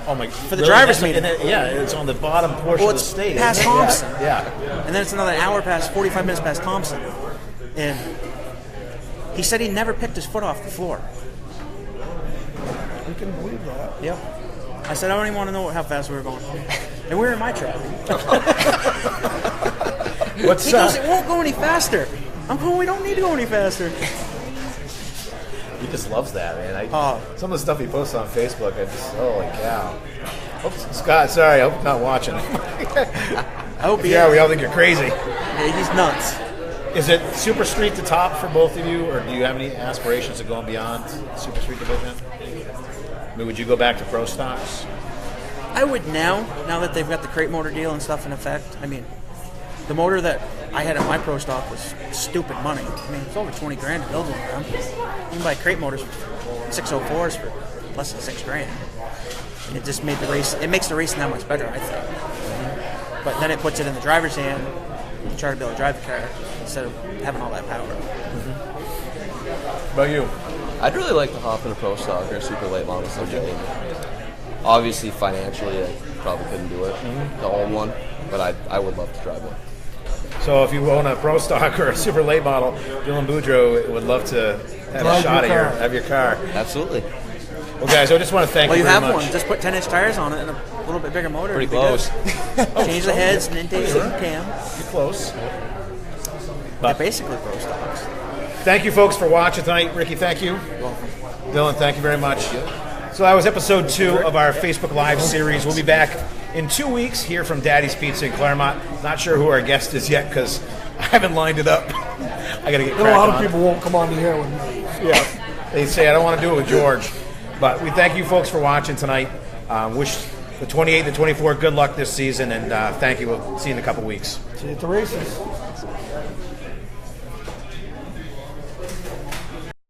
Oh my! For the driver's meeting. It's on the bottom portion of the state. Past isn't it? Thompson. Yeah. And then it's another hour past, 45 minutes past Thompson. And he said he never picked his foot off the floor. We can believe that. Yep. I said, I don't even want to know how fast we were going. And we were in my truck. He goes, it won't go any faster. I'm going, we don't need to go any faster. He just loves that, man. Some of the stuff he posts on Facebook, I just, holy cow. Oops, Scott, sorry, I hope you're not watching. I hope he Yeah, we all think you're crazy. Yeah, he's nuts. Is it Super Street to top for both of you, or do you have any aspirations of going beyond Super Street division? I mean, would you go back to Pro Stocks? I would now that they've got the crate motor deal and stuff in effect. I mean, the motor that I had at my Pro Stock was stupid money. I mean, it's over 20 grand to build one of them. You can buy crate motors, 604s for less than $6 grand. And it just made the race. It makes the racing that much better, I think. But then it puts it in the driver's hand to try to be able to drive the car instead of having all that power. What about you? I'd really like to hop in a Pro Stock or a super late model someday. Obviously, financially, I probably couldn't do it to own one, but I would love to drive one. So if you own a Pro Stock or a super late model, Dylan Bodreau would love to have a shot of your car. Absolutely. Well, guys, I just want to thank you very much. Well, you have one. Just put 10-inch tires on it and a little bit bigger motor. Pretty close. Change the heads and intakes and cam. You're close. They're basically Pro Stocks. Thank you, folks, for watching tonight. Ricky, thank you. You're welcome. Dylan, thank you very much. So that was episode 2 of our Facebook Live series. We'll be back in 2 weeks here from Daddy's Pizza in Claremont. Not sure who our guest is yet because I haven't lined it up. I got to get cracking A lot of on it. people won't come on the air with me. Yeah, they say I don't want to do it with George. But we thank you folks for watching tonight. Wish the 28, the 24 good luck this season, and thank you. We'll see you in a couple weeks. See you at the races.